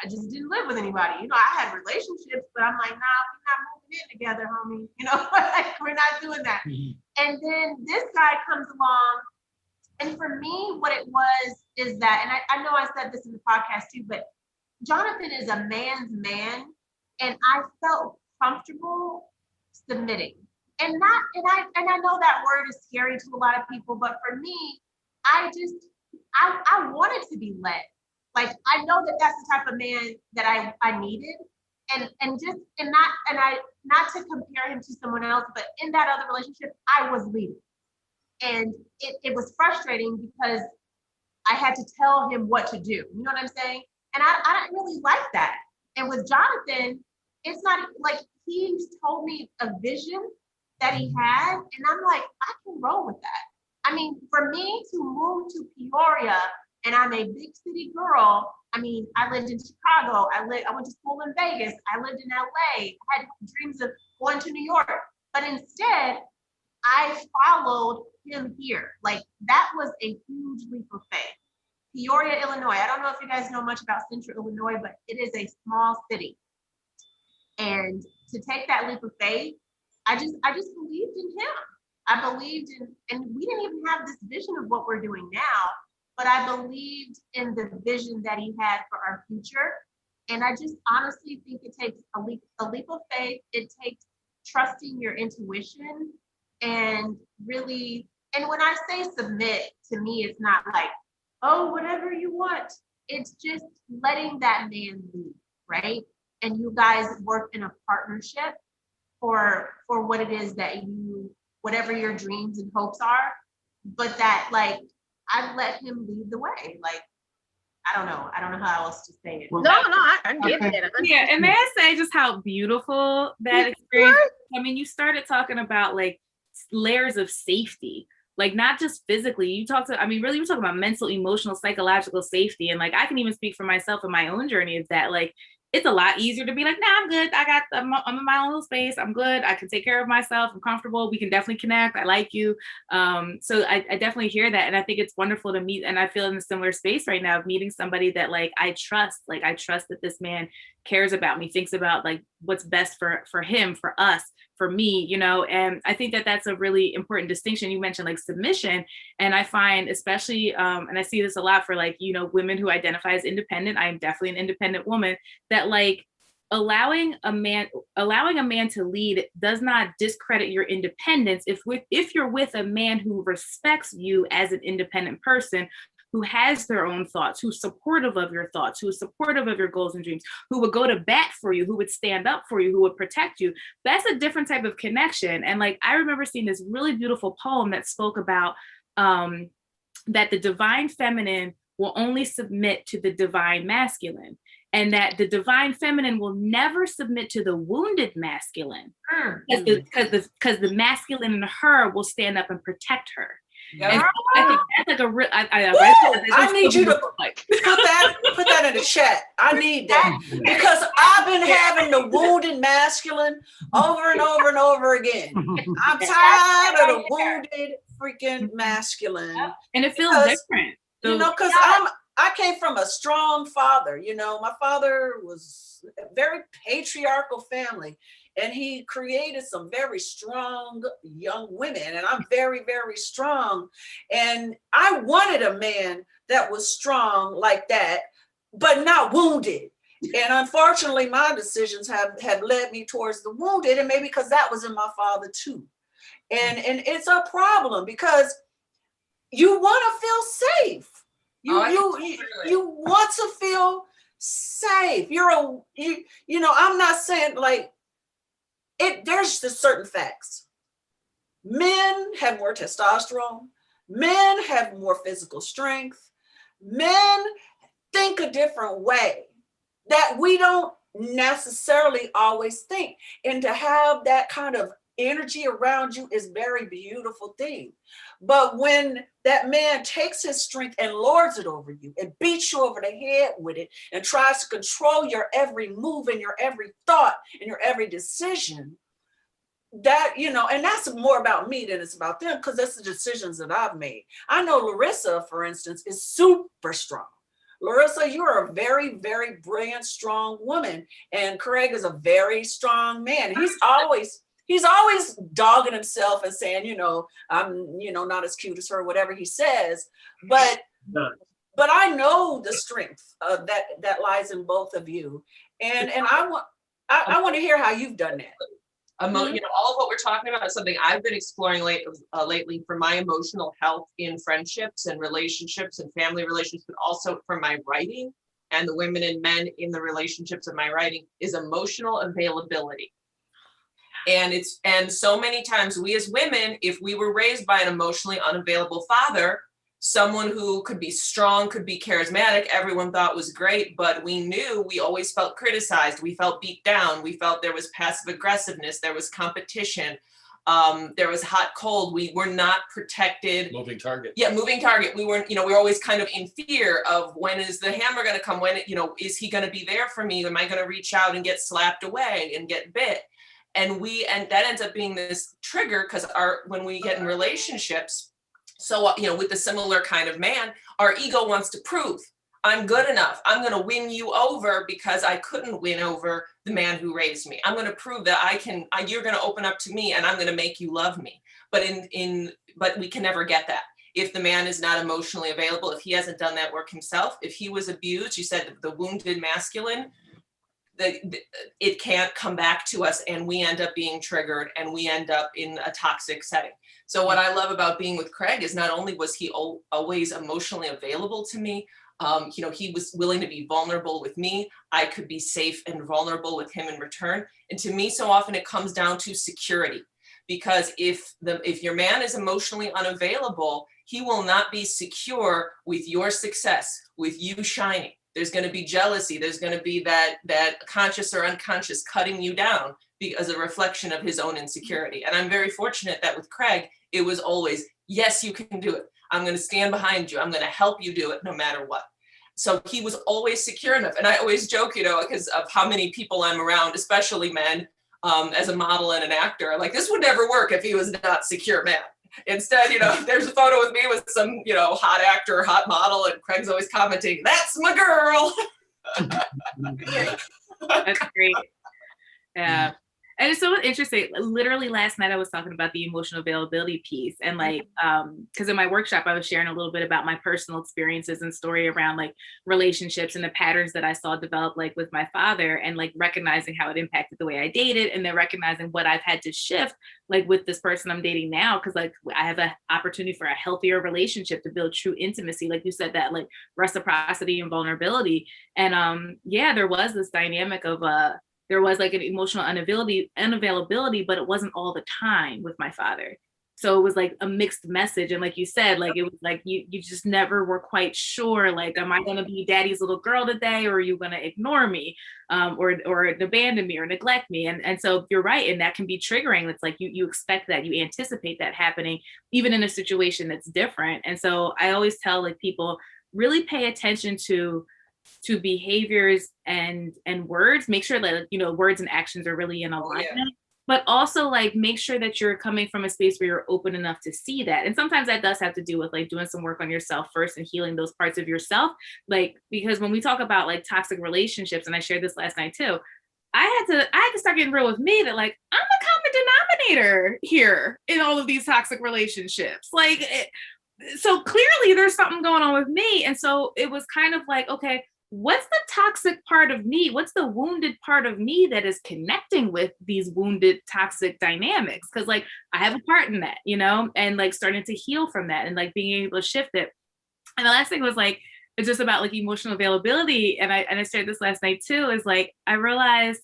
I just didn't live with anybody. I had relationships, but I'm like, nah, we're not moving in together, homie. Like, we're not doing that. And then this guy comes along. And for me, what it was is that, and I know I said this in the podcast too, but Jonathan is a man's man. And I felt comfortable submitting. And I know that word is scary to a lot of people, but for me, I wanted to be led. Like, I know that that's the type of man that I needed. And not to compare him to someone else, but in that other relationship, I was leading. And it was frustrating because I had to tell him what to do. You know what I'm saying? And I didn't really like that. And with Jonathan, it's not like he told me a vision that he had. And I'm like, I can roll with that. I mean, for me to move to Peoria, and I'm a big city girl. I mean, I lived in Chicago. I went to school in Vegas. I lived in LA. I had dreams of going to New York. But instead, I followed him here. Like, that was a huge leap of faith. Peoria, Illinois. I don't know if you guys know much about Central Illinois, but it is a small city. And to take that leap of faith, I just believed in him. I believed in, and we didn't even have this vision of what we're doing now, but I believed in the vision that he had for our future. And I just honestly think it takes a leap of faith. It takes trusting your intuition and really, and when I say submit, to me, it's not like, oh, whatever you want. It's just letting that man lead, right? And you guys work in a partnership for what it is that whatever your dreams and hopes are, but that, like, I've let him lead the way. Like, I don't know how else to say it. No, I get it. Yeah, and may I say just how beautiful that experience is? I mean, you started talking about like layers of safety, like not just physically. You talked to, I mean, really, we're talking about mental, emotional, psychological safety. And like, I can even speak for myself in my own journey is that like, it's a lot easier to be like, nah, I'm good. I'm in my own little space. I'm good. I can take care of myself. I'm comfortable. We can definitely connect. I like you. So I definitely hear that. And I think it's wonderful to meet. And I feel in a similar space right now of meeting somebody that like, I trust that this man cares about me, thinks about like what's best for him, for us, for me, and I think that that's a really important distinction. You mentioned like submission. And I find especially, and I see this a lot for like, women who identify as independent. I am definitely an independent woman, that like allowing a man to lead does not discredit your independence. If you're with a man who respects you as an independent person, who has their own thoughts, who's supportive of your thoughts, who is supportive of your goals and dreams, who would go to bat for you, who would stand up for you, who would protect you. That's a different type of connection. And like, I remember seeing this really beautiful poem that spoke about that the divine feminine will only submit to the divine masculine, and that the divine feminine will never submit to the wounded masculine, because the masculine in her will stand up and protect her. And so I think that's like a real. I need you to put that in the chat. I need that because I've been having the wounded masculine over and over and over again. I'm tired of the wounded freaking masculine, and it feels different. Because I came from a strong father. My father was a very patriarchal family. And he created some very strong young women. And I'm very, very strong. And I wanted a man that was strong like that, but not wounded. And unfortunately, my decisions have led me towards the wounded. And maybe because that was in my father too. And it's a problem because you want to feel safe. You want to feel safe. I'm not saying like it. There's just certain facts. Men have more testosterone. Men have more physical strength. Men think a different way that we don't necessarily always think. And to have that kind of energy around you is very beautiful thing. But when that man takes his strength and lords it over you and beats you over the head with it and tries to control your every move and your every thought and your every decision, that, and that's more about me than it's about them, because that's the decisions that I've made. I know Larissa, for instance, is super strong. Larissa, you're a very, very brilliant, strong woman. And Craig is a very strong man. He's always dogging himself and saying, I'm, not as cute as her, whatever he says. But I know the strength that lies in both of you. And I want to hear how you've done that. All of what we're talking about is something I've been exploring lately for my emotional health in friendships and relationships and family relationships, but also for my writing and the women and men in the relationships of my writing is emotional availability. And so many times we as women, if we were raised by an emotionally unavailable father, someone who could be strong, could be charismatic, everyone thought was great, but we knew we always felt criticized. We felt beat down. We felt there was passive aggressiveness. There was competition. There was hot, cold. We were not protected. Moving target. Yeah, moving target. We weren't, we were always kind of in fear of when is the hammer going to come? When, is he going to be there for me? Am I going to reach out and get slapped away and get bit? And that ends up being this trigger because when we get in relationships, so, with a similar kind of man, our ego wants to prove I'm good enough. I'm going to win you over because I couldn't win over the man who raised me. I'm going to prove that you're going to open up to me and I'm going to make you love me. But but we can never get that. If the man is not emotionally available, if he hasn't done that work himself, if he was abused, you said the wounded masculine, it can't come back to us and we end up being triggered and we end up in a toxic setting. So what I love about being with Craig is not only was he always emotionally available to me, he was willing to be vulnerable with me. I could be safe and vulnerable with him in return. And to me, so often it comes down to security, because if your man is emotionally unavailable, he will not be secure with your success, with you shining. There's going to be jealousy. There's going to be that conscious or unconscious cutting you down as a reflection of his own insecurity. And I'm very fortunate that with Craig, it was always, yes, you can do it. I'm going to stand behind you. I'm going to help you do it no matter what. So he was always secure enough. And I always joke, because of how many people I'm around, especially men, as a model and an actor, I'm like, this would never work if he was not secure man. Instead, there's a photo with me with some, hot actor, hot model, and Craig's always commenting, that's my girl. That's great. Yeah. And it's so interesting. Literally last night I was talking about the emotional availability piece, and because in my workshop I was sharing a little bit about my personal experiences and story around relationships and the patterns that I saw develop with my father, and recognizing how it impacted the way I dated, and then recognizing what I've had to shift with this person I'm dating now, because I have an opportunity for a healthier relationship to build true intimacy, like you said, that reciprocity and vulnerability. And there was this dynamic of there was an emotional unavailability, but it wasn't all the time with my father. So it was a mixed message. And like you said, it was you just never were quite sure, am I going to be daddy's little girl today, or are you going to ignore me, or abandon me or neglect me? And so you're right. And that can be triggering. It's you expect that, you anticipate that happening, even in a situation that's different. And so I always tell people, really pay attention to behaviors and words. Make sure that words and actions are really in alignment, but also make sure that you're coming from a space where you're open enough to see that. And sometimes that does have to do with doing some work on yourself first and healing those parts of yourself. Because when we talk about toxic relationships, and I shared this last night too, I had to start getting real with me that I'm the common denominator here in all of these toxic relationships. So clearly there's something going on with me. And so it was kind of okay, what's the toxic part of me? What's the wounded part of me that is connecting with these wounded toxic dynamics? Because like I have a part in that, you know, and like starting to heal from that and like being able to shift it. And the last thing was like, it's just about like emotional availability. And I shared this last night too, is like, I realized,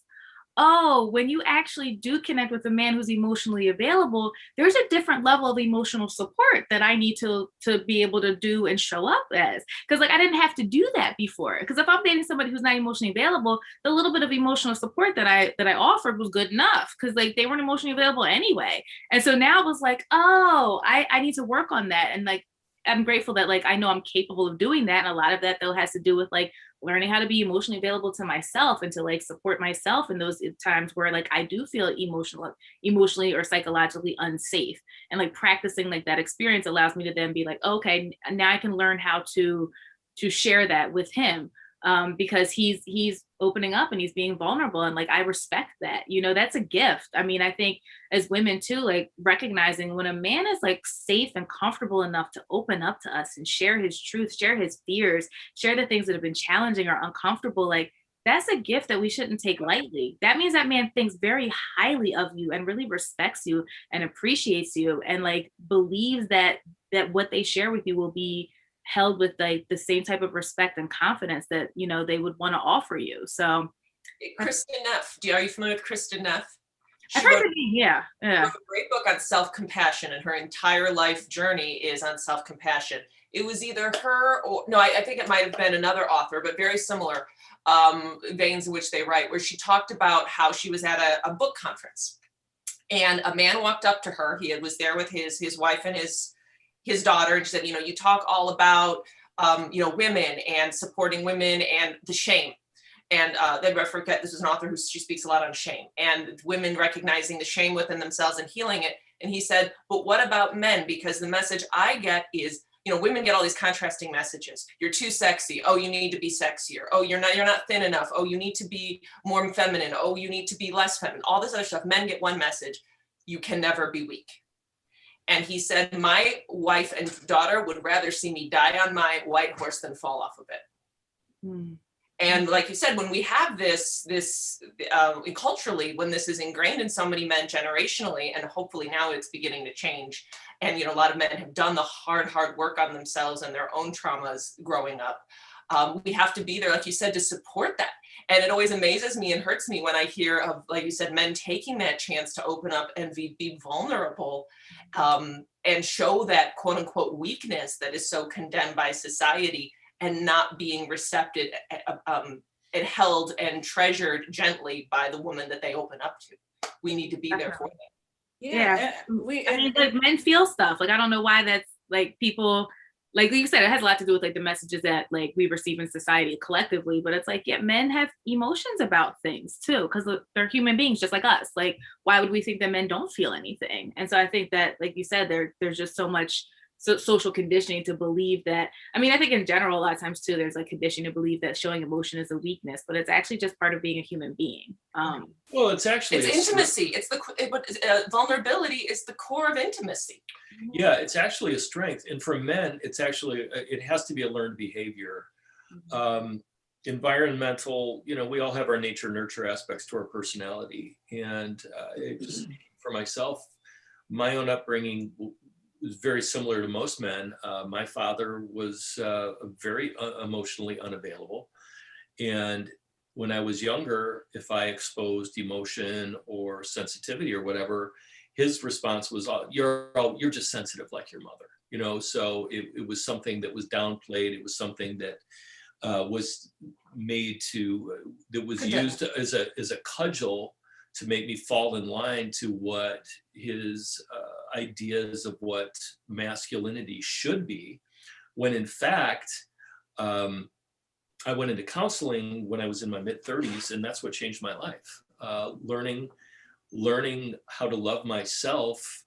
oh, when you actually do connect with a man who's emotionally available, there's a different level of emotional support that I need to be able to do and show up as. Because like I didn't have to do that before. Because if I'm dating somebody who's not emotionally available, the little bit of emotional support that I offered was good enough. Because like they weren't emotionally available anyway. And so now it was like, oh, I need to work on that. And like I'm grateful that like I know I'm capable of doing that. And a lot of that though has to do with like learning how to be emotionally available to myself and to like support myself in those times where like I do feel emotionally or psychologically unsafe. And like practicing like that experience allows me to then be like, okay, now I can learn how to share that with him. Because he's opening up and he's being vulnerable, and like I respect that, you know, that's a gift. I mean, I think as women too, like recognizing when a man is like safe and comfortable enough to open up to us and share his truth, share his fears, share the things that have been challenging or uncomfortable, like that's a gift that we shouldn't take lightly. That means that man thinks very highly of you and really respects you and appreciates you and like believes that what they share with you will be held with like the same type of respect and confidence that, you know, they would want to offer you. So Kristen Neff, are you familiar with Kristen Neff? I've heard of me, yeah. Wrote a great book on self-compassion, and her entire life journey is on self-compassion. It was either her or no, I think it might have been another author, but very similar veins in which they write, where she talked about how she was at a book conference and a man walked up to her. He was there with his wife and his daughter, and she said, you know, you talk all about, you know, women and supporting women and the shame. And then I forget, this is an author who she speaks a lot on shame and women recognizing the shame within themselves and healing it. And he said, but what about men? Because the message I get is, you know, women get all these contrasting messages. You're too sexy. Oh, you need to be sexier. Oh, you're not thin enough. Oh, you need to be more feminine. Oh, you need to be less feminine. All this other stuff. Men get one message: you can never be weak. And he said, my wife and daughter would rather see me die on my white horse than fall off of it. Mm. And like you said, when we have this culturally, when this is ingrained in so many men generationally, and hopefully now it's beginning to change. And, you know, a lot of men have done the hard work on themselves and their own traumas growing up. We have to be there, like you said, to support that. And it always amazes me and hurts me when I hear of, like you said, men taking that chance to open up and be vulnerable and show that quote unquote weakness that is so condemned by society and not being recepted and held and treasured gently by the woman that they open up to. We need to be there for them. Yeah. I mean, like men feel stuff. Like, I don't know why that's like people, like you said, it has a lot to do with like the messages that like we receive in society collectively, but it's like, yeah, men have emotions about things too, because they're human beings just like us. Like, why would we think that men don't feel anything? And so I think that, like you said, there's just so much social conditioning to believe that. I mean, I think in general, a lot of times too, there's like conditioning to believe that showing emotion is a weakness, but it's actually just part of being a human being. Well, it's intimacy. It's vulnerability is the core of intimacy. Yeah, it's actually a strength. And for men, it's actually, it has to be a learned behavior. Environmental, you know, we all have our nature nurture aspects to our personality. And it just, for myself, my own upbringing was very similar to most men. My father was very emotionally unavailable. And when I was younger, if I exposed emotion or sensitivity or whatever, his response was, you're just sensitive like your mother, you know? So it was something that was downplayed. It was something that was made that was used as a cudgel to make me fall in line to what his ideas of what masculinity should be, when in fact, I went into counseling when I was in my mid-30s, and that's what changed my life. Learning how to love myself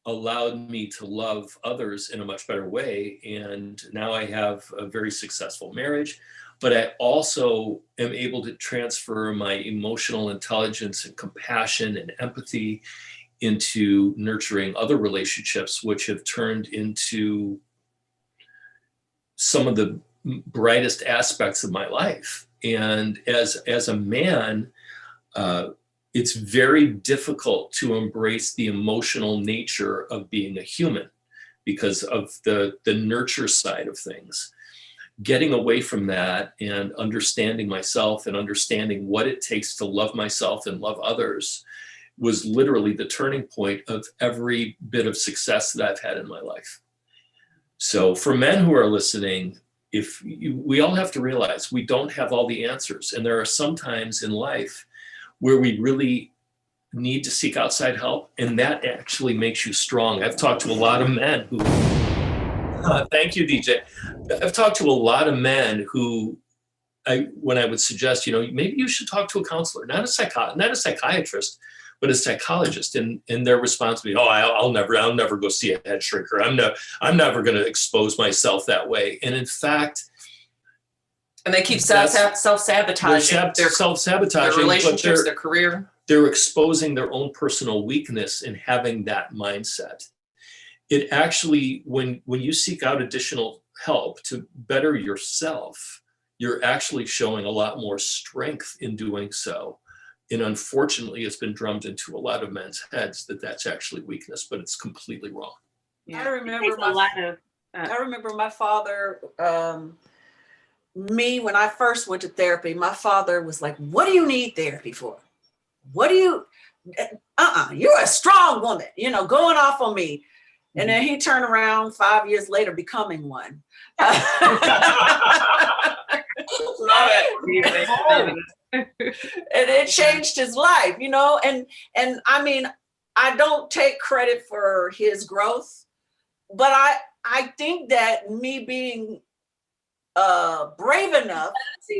allowed me to love others in a much better way. And now I have a very successful marriage, but I also am able to transfer my emotional intelligence and compassion and empathy into nurturing other relationships, which have turned into some of the brightest aspects of my life. And as a man, it's very difficult to embrace the emotional nature of being a human because of the nurture side of things. Getting away from that and understanding myself and understanding what it takes to love myself and love others was literally the turning point of every bit of success that I've had in my life. So for men who are listening, we all have to realize we don't have all the answers. And there are some times in life where we really need to seek outside help. And that actually makes you strong. I've talked to a lot of men who, thank you, DJ. I've talked to a lot of men who, when I would suggest, maybe you should talk to a counselor, not a psychiatrist, but a psychologist, and their response would be, I'll never go see a head shrinker. I'm never going to expose myself that way. And in fact, and they keep self-sabotaging. They're self-sabotaging their relationships, their career. They're exposing their own personal weakness in having that mindset. It actually, when you seek out additional help to better yourself, you're actually showing a lot more strength in doing so. And unfortunately, it's been drummed into a lot of men's heads that that's actually weakness, but it's completely wrong. Yeah. I remember my father, when I first went to therapy, my father was like, what do you need therapy for? You're a strong woman, going off on me. And then he turned around 5 years later, becoming one. Love it. And it changed his life, and I mean, I don't take credit for his growth, but I think that me being brave enough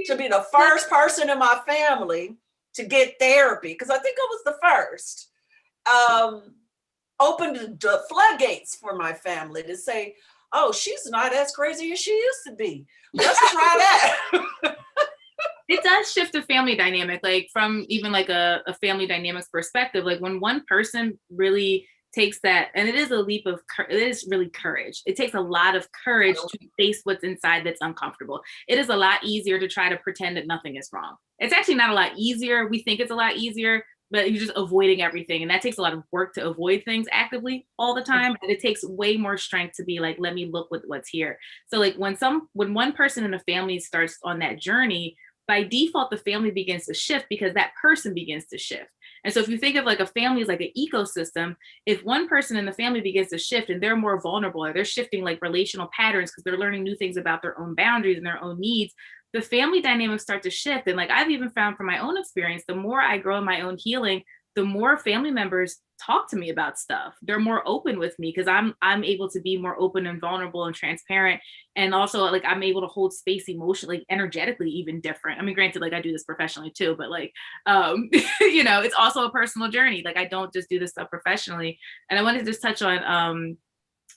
to be the first person in my family to get therapy, because I think I was the first, opened the floodgates for my family to say, oh, she's not as crazy as she used to be. Let's try that. It does shift the family dynamic, like from even like a family dynamics perspective, like when one person really takes that, and it is really courage. It takes a lot of courage to face what's inside that's uncomfortable. It is a lot easier to try to pretend that nothing is wrong. It's actually not a lot easier. We think it's a lot easier, but you're just avoiding everything. And that takes a lot of work to avoid things actively all the time. And it takes way more strength to be like, let me look with what's here. So like when one person in the family starts on that journey, by default, the family begins to shift because that person begins to shift. And so if you think of like a family as like an ecosystem, if one person in the family begins to shift and they're more vulnerable, or they're shifting like relational patterns because they're learning new things about their own boundaries and their own needs, the family dynamics start to shift. And like I've even found from my own experience, the more I grow in my own healing, the more family members talk to me about stuff. They're more open with me because I'm able to be more open and vulnerable and transparent. And also like I'm able to hold space emotionally, energetically, even different. I mean, granted, like I do this professionally too, but like, it's also a personal journey. Like I don't just do this stuff professionally. And I wanted to just touch on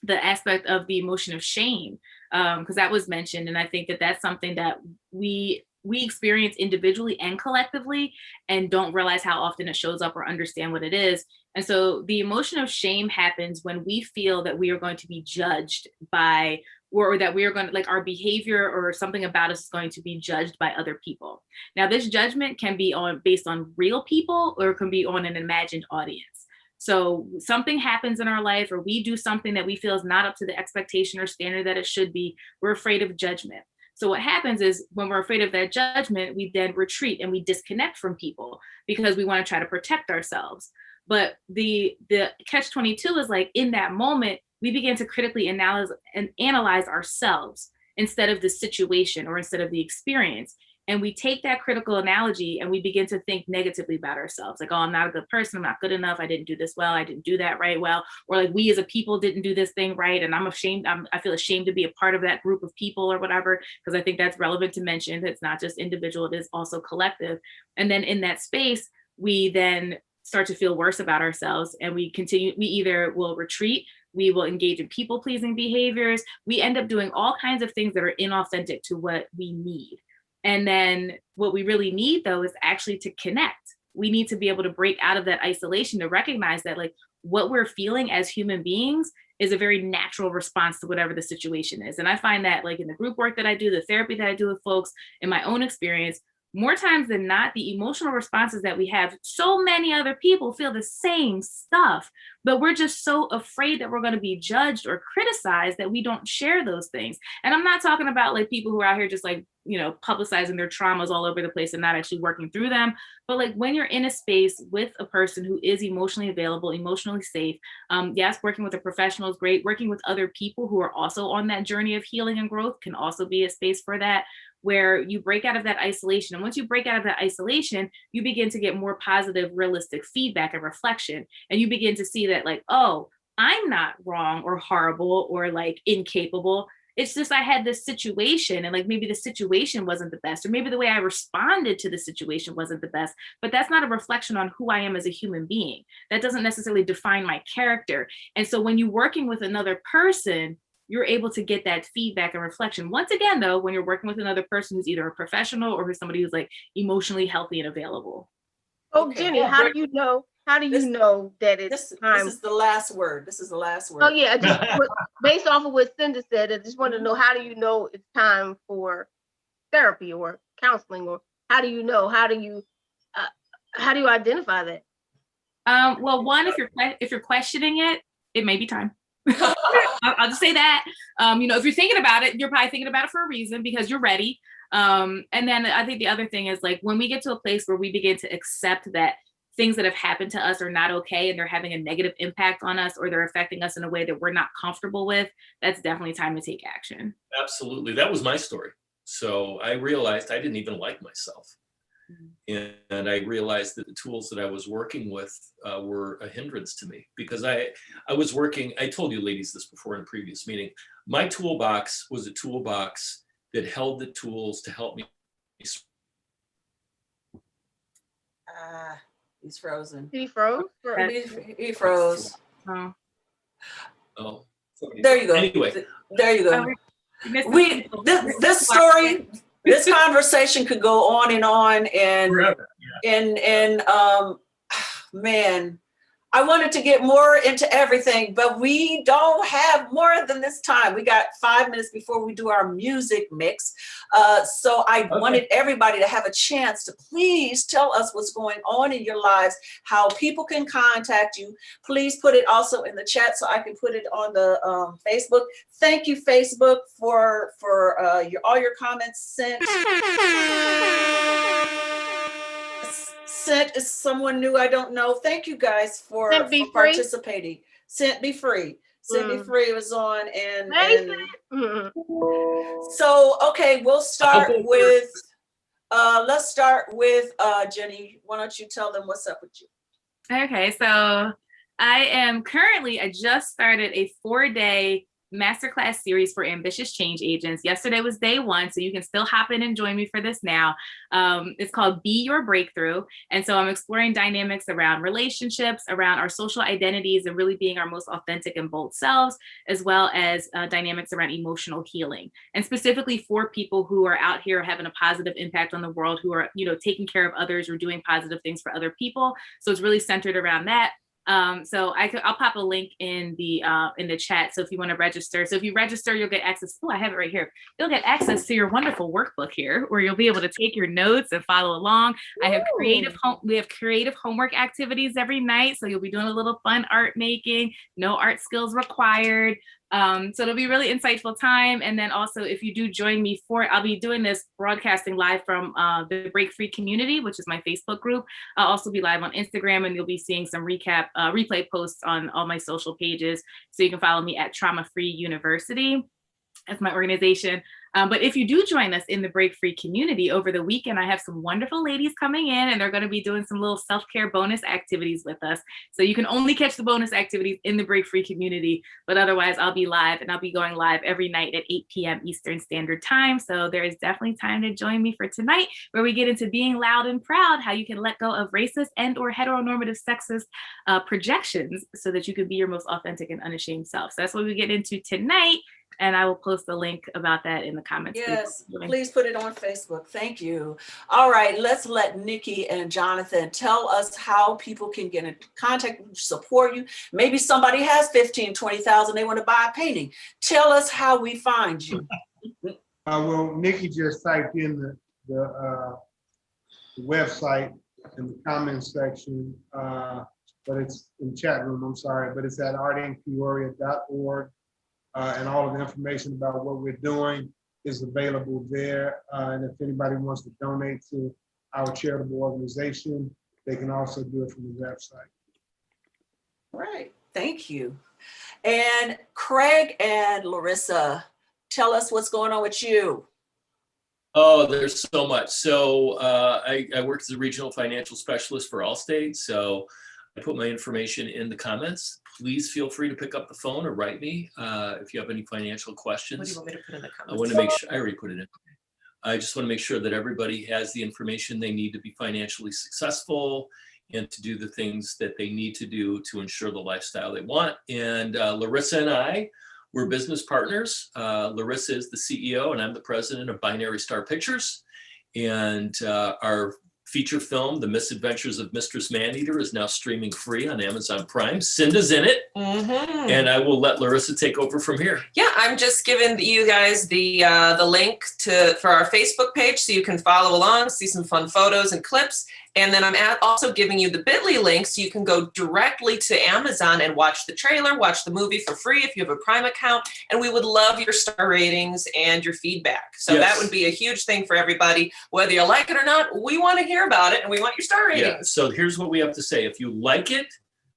the aspect of the emotion of shame, because that was mentioned. And I think that that's something that we experience individually and collectively and don't realize how often it shows up or understand what it is. And so the emotion of shame happens when we feel that we are going to be judged by, or that we are going to, like our behavior or something about us is going to be judged by other people. Now, this judgment can be based on real people, or it can be on an imagined audience. So something happens in our life, or we do something that we feel is not up to the expectation or standard that it should be. We're afraid of judgment. So what happens is when we're afraid of that judgment, we then retreat and we disconnect from people because we want to try to protect ourselves. But the catch-22 is like in that moment, we begin to critically analyze ourselves instead of the situation or instead of the experience. And we take that critical analogy and we begin to think negatively about ourselves. Like, oh, I'm not a good person. I'm not good enough. I didn't do this well. I didn't do that right well. Or like we as a people didn't do this thing right. And I'm ashamed. I feel ashamed to be a part of that group of people or whatever, because I think that's relevant to mention. It's not just individual. It is also collective. And then in that space, we then start to feel worse about ourselves. And we either will retreat, we will engage in people-pleasing behaviors. We end up doing all kinds of things that are inauthentic to what we need. And then what we really need, though, is actually to connect. We need to be able to break out of that isolation to recognize that, like, what we're feeling as human beings is a very natural response to whatever the situation is. And I find that like in the group work that I do, the therapy that I do with folks, in my own experience, more times than not, the emotional responses that we have, so many other people feel the same stuff, but we're just so afraid that we're going to be judged or criticized that we don't share those things. And I'm not talking about like people who are out here just like, you know, publicizing their traumas all over the place and not actually working through them. But like when you're in a space with a person who is emotionally available, emotionally safe, yes, working with a professional is great. Working with other people who are also on that journey of healing and growth can also be a space for that, where you break out of that isolation. And once you break out of that isolation, you begin to get more positive, realistic feedback and reflection. And you begin to see that like, oh, I'm not wrong or horrible or like incapable. It's just I had this situation and like maybe the situation wasn't the best, or maybe the way I responded to the situation wasn't the best, but that's not a reflection on who I am as a human being. That doesn't necessarily define my character. And so when you're working with another person, you're able to get that feedback and reflection. Once again, though, when you're working with another person who's either a professional or who's somebody who's like emotionally healthy and available. Oh, Jenny, how do you know? How do you know that it's time? This is the last word. This is the last word. Oh yeah, based off of what Cinda said, I just want to know, how do you know it's time for therapy or counseling, or how do you know? How do you identify that? Well, one, if you're questioning it, it may be time. I'll just say that. You know, if you're thinking about it, you're probably thinking about it for a reason, because you're ready. And then I think the other thing is like when we get to a place where we begin to accept that things that have happened to us are not okay and they're having a negative impact on us, or they're affecting us in a way that we're not comfortable with, that's definitely time to take action. Absolutely. That was my story. So I realized I didn't even like myself. And I realized that the tools that I was working with were a hindrance to me, because I was working, I told you ladies this before in a previous meeting, my toolbox was a toolbox that held the tools to help me. He's frozen. He froze? He froze. Oh. There you go. Anyway. There you go. This story, this conversation could go on and forever. Yeah. Man, I wanted to get more into everything, but we don't have more than this time. We got 5 minutes before we do our music mix. So I wanted everybody to have a chance to please tell us what's going on in your lives, how people can contact you. Please put it also in the chat so I can put it on the Facebook. Thank you, Facebook, for all your comments sent. Sent is someone new I don't know. Thank you guys for participating. Sent Be Free. Sent Be Free was on and so okay, we'll start with let's start with Jenny. Why don't you tell them what's up with you? Okay, so I just started a 4-day masterclass series for ambitious change agents. Yesterday was day 1, so you can still hop in and join me for this now. It's called Be Your Breakthrough. And so I'm exploring dynamics around relationships, around our social identities, and really being our most authentic and bold selves, as well as dynamics around emotional healing. And specifically for people who are out here having a positive impact on the world, who are, you know, taking care of others or doing positive things for other people. So it's really centered around that. So I'll pop a link in the chat. So if you want to register, so if you register, you'll get access. Oh, I have it right here. You'll get access to your wonderful workbook here, where you'll be able to take your notes and follow along. We have creative homework activities every night. So you'll be doing a little fun art making, no art skills required. So it'll be really insightful time. And then also, if you do join me I'll be doing this broadcasting live from the Break Free community, which is my Facebook group. I'll also be live on Instagram, and you'll be seeing some replay posts on all my social pages. So you can follow me at Trauma Free University. That's my organization. But if you do join us in the Break Free community over the weekend, I have some wonderful ladies coming in, and they're going to be doing some little self-care bonus activities with us. So you can only catch the bonus activities in the Break Free community, but otherwise I'll be live, and I'll be going live every night at 8 p.m. Eastern Standard Time. So there is definitely time to join me for tonight, where we get into being loud and proud, how you can let go of racist and or heteronormative sexist projections so that you can be your most authentic and unashamed self. So that's what we get into tonight. And I will post a link about that in the comments. Yes, please put it on Facebook. Thank you. All right, let's let Nikki and Jonathan tell us how people can get in contact, support you. Maybe somebody has 15, 20,000, they want to buy a painting. Tell us how we find you. Well, Nikki just typed in the website in the comments section, but it's in chat room, I'm sorry, but it's at artinpeoria.org. And all of the information about what we're doing is available there. And if anybody wants to donate to our charitable organization, they can also do it from the website. Right, thank you. And Craig and Larissa, tell us what's going on with you. Oh, there's so much. So I work as a regional financial specialist for Allstate. So I put my information in the comments. Please feel free to pick up the phone or write me if you have any financial questions. What do you want me to put in the comments? I want to make sure, I already put it in. I just want to make sure that everybody has the information they need to be financially successful and to do the things that they need to do to ensure the lifestyle they want. And Larissa and I, we're business partners. Larissa is the CEO and I'm the president of Binary Star Pictures. And our feature film, The Misadventures of Mistress Maneater, is now streaming free on Amazon Prime. Cinda's in it. And I will let Larissa take over from here. Yeah, I'm just giving you guys the link for our Facebook page so you can follow along, see some fun photos and clips. And then I'm also giving you the bit.ly link so you can go directly to Amazon and watch the trailer, watch the movie for free if you have a Prime account. And we would love your star ratings and your feedback. So that would be a huge thing for everybody. Whether you like it or not, we want to hear about it and we want your star ratings. Yeah, so here's what we have to say. If you like it,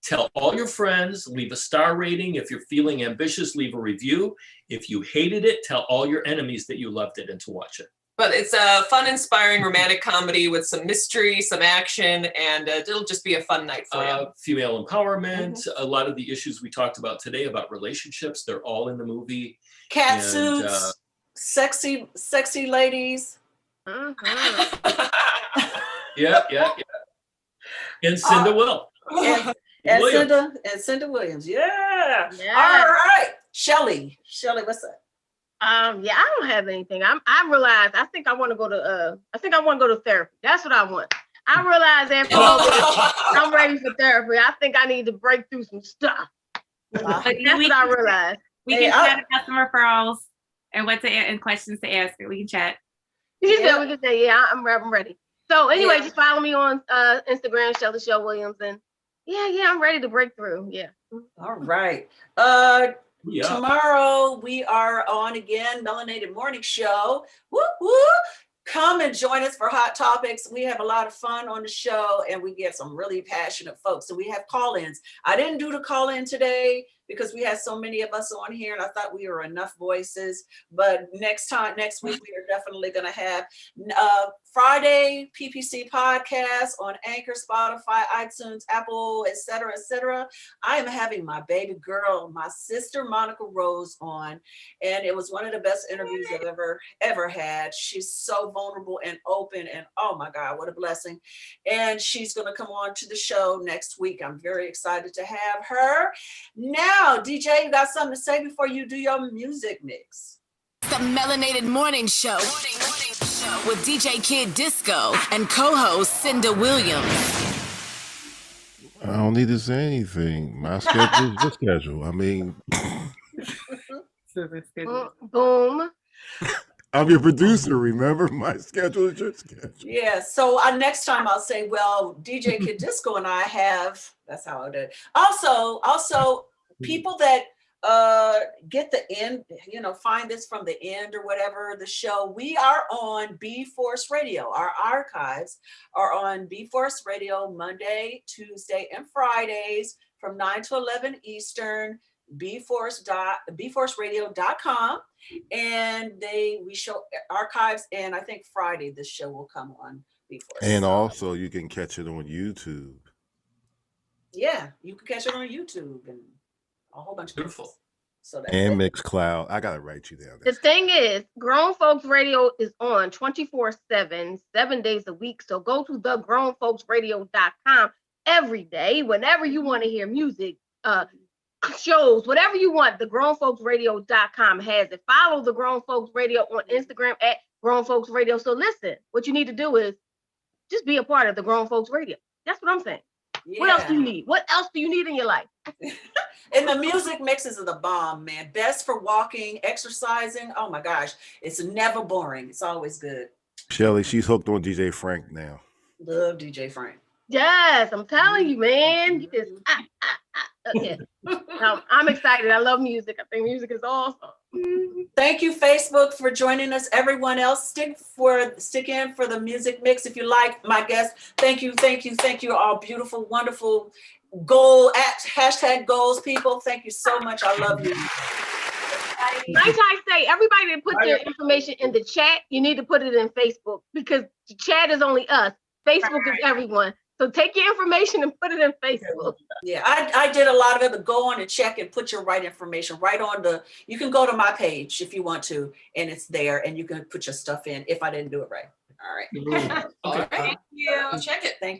tell all your friends, leave a star rating. If you're feeling ambitious, leave a review. If you hated it, tell all your enemies that you loved it and to watch it. But it's a fun, inspiring romantic comedy with some mystery, some action, and it'll just be a fun night for you. Female empowerment, a lot of the issues we talked about today about relationships, they're all in the movie. Cat suits, sexy ladies. Yeah. And Cinda will. And Cinda Williams. Yeah. All right. Shelly, what's up? Yeah, I don't have anything. I realized I think I want to go to therapy. That's what I want. I realized after I'm ready for therapy. I think I need to break through some stuff. That's what I realized. We can chat about some referrals and questions to ask. We can chat. We can say, yeah, I'm ready. So anyway, just follow me on Instagram, Shelly Show Williams, and yeah, I'm ready to break through. Yeah. All right. Tomorrow we are on again, Melanated Morning Show. Whoop, whoop. Come and join us for Hot Topics. We have a lot of fun on the show and we get some really passionate folks. So we have call-ins. I didn't do the call-in today because we had so many of us on here and I thought we were enough voices. But next week, we are definitely going to have Friday PPC podcast on Anchor, Spotify, iTunes, Apple, etc., etc. I am having my baby girl, my sister Monica Rose on, and it was one of the best interviews I've ever had. She's so vulnerable and open, and oh my God, what a blessing. And she's going to come on to the show next week. I'm very excited to have her. Now, DJ, you got something to say before you do your music mix? The Melanated Morning Show with DJ Kid Disco and co-host Cinda Williams. I don't need to say anything. My schedule is your schedule. I mean, boom. I'm your producer, remember? My schedule is your schedule. Yeah, so next time I'll say, well, DJ Kid Disco and I have, that's how I did. Also, people that get the end, find this from the end or whatever, the show, we are on B-Force Radio. Our archives are on B-Force Radio Monday, Tuesday, and Fridays from 9 to 11 Eastern, bforceradio.com. And we show archives, and I think Friday this show will come on B-Force. And also you can catch it on YouTube. Yeah, you can catch it on YouTube and a whole bunch of beautiful. And Mixcloud. I gotta write you down. The thing is, Grown Folks Radio is on 24/7, 7 days a week. So go to thegrownfolksradio.com every day, whenever you want to hear music, shows, whatever you want, the grownfolksradio.com has it. Follow the Grown Folks Radio on Instagram at Grown Folks Radio. So listen, what you need to do is just be a part of the Grown Folks Radio. That's what I'm saying. Yeah. What else do you need? What else do you need in your life? And the music mixes are the bomb, man. Best for walking, exercising. Oh my gosh. It's never boring. It's always good. Shelly, she's hooked on DJ Frank now. Love DJ Frank. Yes, I'm telling you, man. You just okay. I'm excited. I love music. I think music is awesome. Thank you, Facebook, for joining us. Everyone else, stick in for the music mix if you like. My guests, thank you, all beautiful, wonderful hashtag goals people. Thank you so much. I love you. Like I say, everybody that put their information in the chat, you need to put it in Facebook because the chat is only us. Facebook is everyone. So take your information and put it in Facebook. Yeah, I did a lot of it, but go on and check and put your right information right on you can go to my page if you want to, and it's there, and you can put your stuff in if I didn't do it right. All right. All right. Thank you. Check it. Thank you.